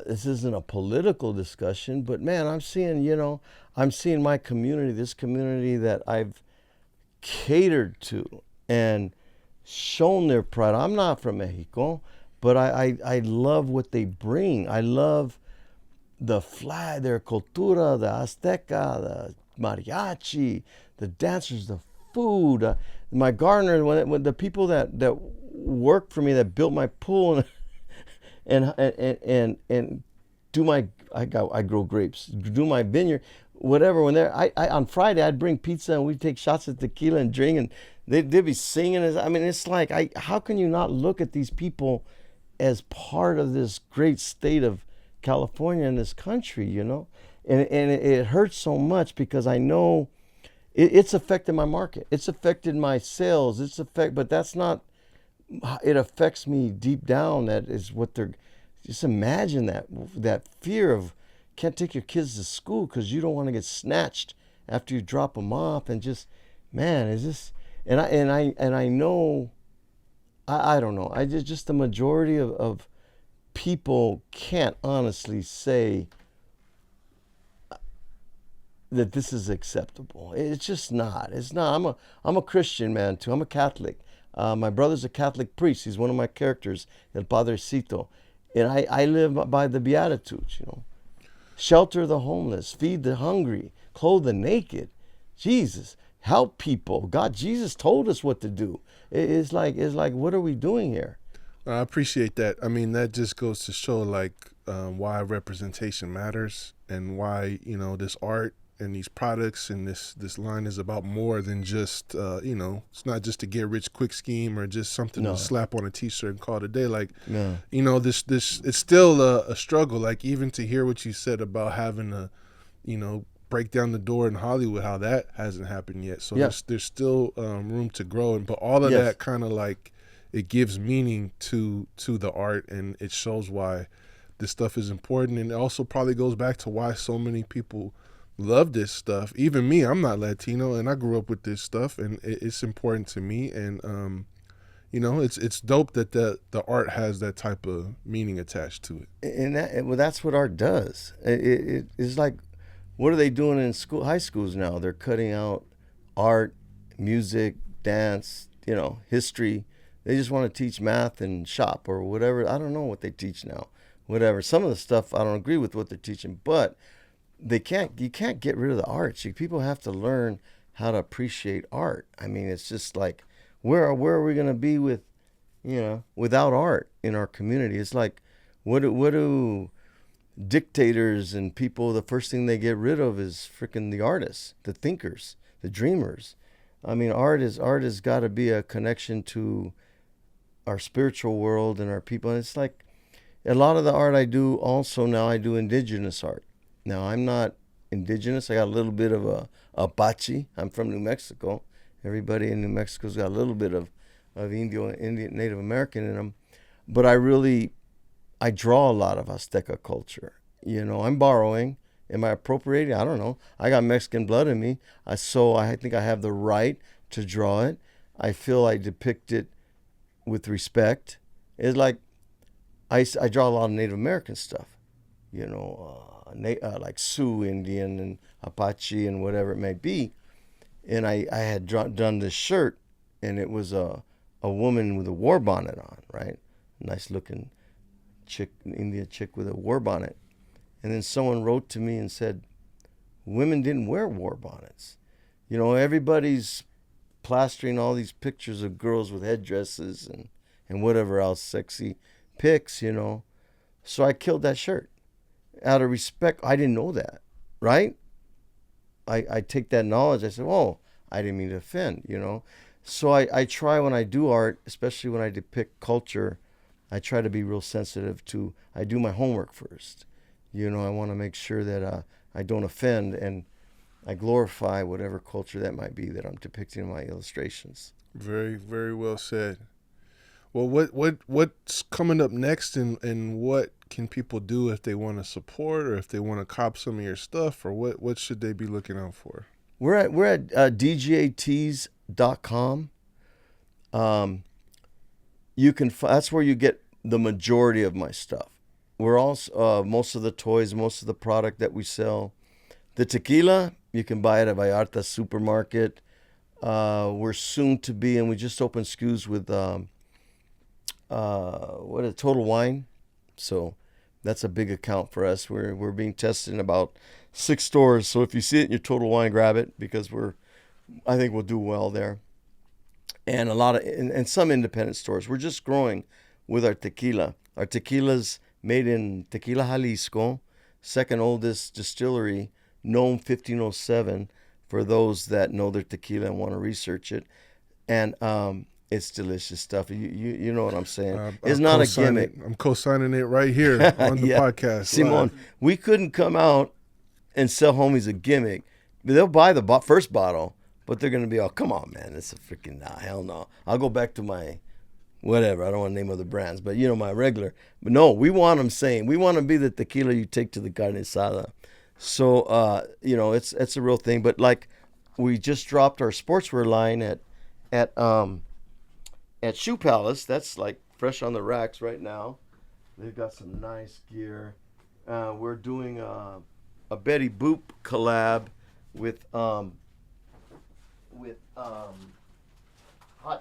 S2: this isn't a political discussion, but man, I'm seeing my community, this community that I've catered to and shown their pride. I'm not from Mexico, but I love what they bring. I love the flag, their cultura, the Azteca, the mariachi, the dancers, the food. My gardener, when the people that worked for me, that built my pool and do my, I grow grapes, do my vineyard, whatever. When I on Friday I'd bring pizza and we'd take shots of tequila and drink, and they'd be singing. I mean, it's like, how can you not look at these people as part of this great state of California and this country, And it hurts so much because I know it's affected my market. It's affected my sales. But that's not it affects me deep down. That is what they're. Just imagine that fear of can't take your kids to school because you don't want to get snatched after you drop them off, and just, man, is this? And I know, I don't know. I just the majority of people can't honestly say that this is acceptable. It's just not. It's not. I'm a Christian man too. I'm a Catholic. My brother's a Catholic priest. He's one of my characters, El Padrecito. And I live by the Beatitudes, Shelter the homeless, feed the hungry, clothe the naked. Jesus, help people. God, Jesus told us what to do. It's like, what are we doing here?
S1: I appreciate that. I mean, that just goes to show why representation matters, and why, this art and these products and this line is about more than just, it's not just a get rich quick scheme or just something to slap on a t-shirt and call it a day. This it's still a struggle. Like, even to hear what you said about having to, break down the door in Hollywood, how that hasn't happened yet. So there's still room to grow. But all of that kind of it gives meaning to the art, and it shows why this stuff is important. And it also probably goes back to why so many people love this stuff. Even me, I'm not Latino, and I grew up with this stuff, and it's important to me. And it's dope that the art has that type of meaning attached to it.
S2: And that's what art does. It's like, what are they doing in high schools now? They're cutting out art, music, dance, history. They just want to teach math and shop or whatever. I don't know what they teach now. Whatever. Some of the stuff I don't agree with what they're teaching, but you can't get rid of the art. People have to learn how to appreciate art. I mean, it's just like, where are we going to be without art in our community? It's like, what do dictators and people, the first thing they get rid of is freaking the artists, the thinkers, the dreamers. I mean, art has got to be a connection to our spiritual world and our people. And it's like, a lot of the art I do also now, I do indigenous art. Now, I'm not indigenous. I got a little bit of a Apache. I'm from New Mexico. Everybody in New Mexico's got a little bit of Indian, Native American in them. But I draw a lot of Azteca culture. I'm borrowing. Am I appropriating? I don't know. I got Mexican blood in me. So I think I have the right to draw it. I feel I depict it with respect. It's like, I draw a lot of Native American stuff. Like Sioux Indian and Apache and whatever it may be. And I had done this shirt, and it was a woman with a war bonnet on, right? Nice looking chick, Indian chick with a war bonnet. And then someone wrote to me and said, women didn't wear war bonnets. Everybody's plastering all these pictures of girls with headdresses and whatever else sexy pics, So I killed that shirt. Out of respect, I didn't know that, right? I take that knowledge. I said, oh, I didn't mean to offend, So I try when I do art, especially when I depict culture, I try to be real sensitive to, I do my homework first. I want to make sure that I don't offend, and I glorify whatever culture that might be that I'm depicting in my illustrations.
S1: Very, very well said. Well, what's coming up next, and what can people do if they want to support, or if they want to cop some of your stuff, or what should they be looking out for?
S2: We're at djatees.com. That's where you get the majority of my stuff. We're also most of the toys, most of the product that we sell. The tequila, you can buy it at Vallarta Supermarket. We're soon to be, and we just opened SKUs with Total Wine. So that's a big account for us. We're being tested in about 6 stores. So if you see it in your Total Wine, grab it, because I think we'll do well there. And a lot of and some independent stores. We're just growing with our tequila. Our tequila's made in Tequila, Jalisco, second oldest distillery, known 1507, for those that know their tequila and want to research it. And it's delicious stuff. You know what I'm saying. It's not a gimmick.
S1: I'm co-signing it right here on the podcast.
S2: Simon, we couldn't come out and sell homies a gimmick. They'll buy the first bottle, but they're going to be, oh, come on, man. It's a freaking, hell no. I'll go back to my whatever. I don't want to name other brands, but my regular. But no, we want them saying, we want to be the tequila you take to the carne asada. So, it's a real thing. But like, we just dropped our sportswear line at Shoe Palace. That's like fresh on the racks right now. They've got some nice gear. We're doing a Betty Boop collab with Hot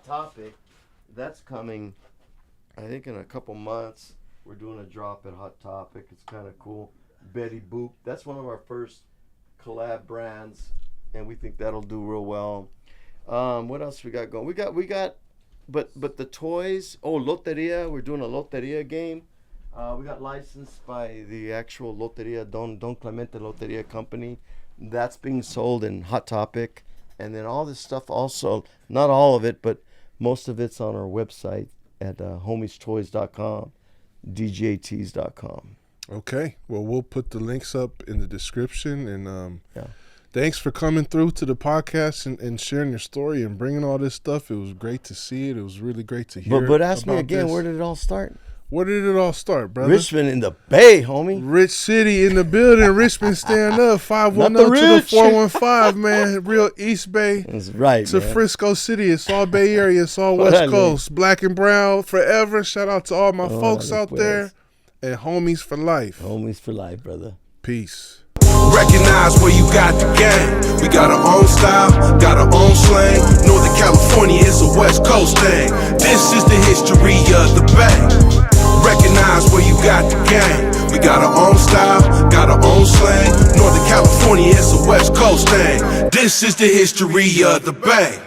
S2: Topic. That's coming, I think, in a couple months. We're doing a drop at Hot Topic. It's kind of cool. Betty Boop. That's one of our first collab brands, and we think that'll do real well. What else we got going? We got, but the toys. Oh, Loteria. We're doing a Loteria game. We got licensed by the actual Loteria Don Clemente Loteria company. That's being sold in Hot Topic, and then all this stuff also. Not all of it, but most of it's on our website at homiestoys.com, djats.com.
S1: Okay. Well, we'll put the links up in the description. And thanks for coming through to the podcast and sharing your story and bringing all this stuff. It was great to see it. It was really great to hear.
S2: But ask me again, where did it all start?
S1: Where did it all start, brother?
S2: Richmond in the Bay, homie.
S1: Rich City in the building. Richmond stand up. 510 to the 415, man. Real East Bay.
S2: That's right,
S1: to
S2: man.
S1: Frisco City. It's all Bay Area. It's all West Coast. Black and brown forever. Shout out to all my folks out there. And homies for life.
S2: Homies for life, brother.
S1: Peace.
S3: Recognize where you got the game. We got our own style, got our own slang. Northern California is a West Coast thing. This is the history of the Bay. Recognize where you got the game. We got our own style, got our own slang. Northern California is a West Coast thing. This is the history of the Bay.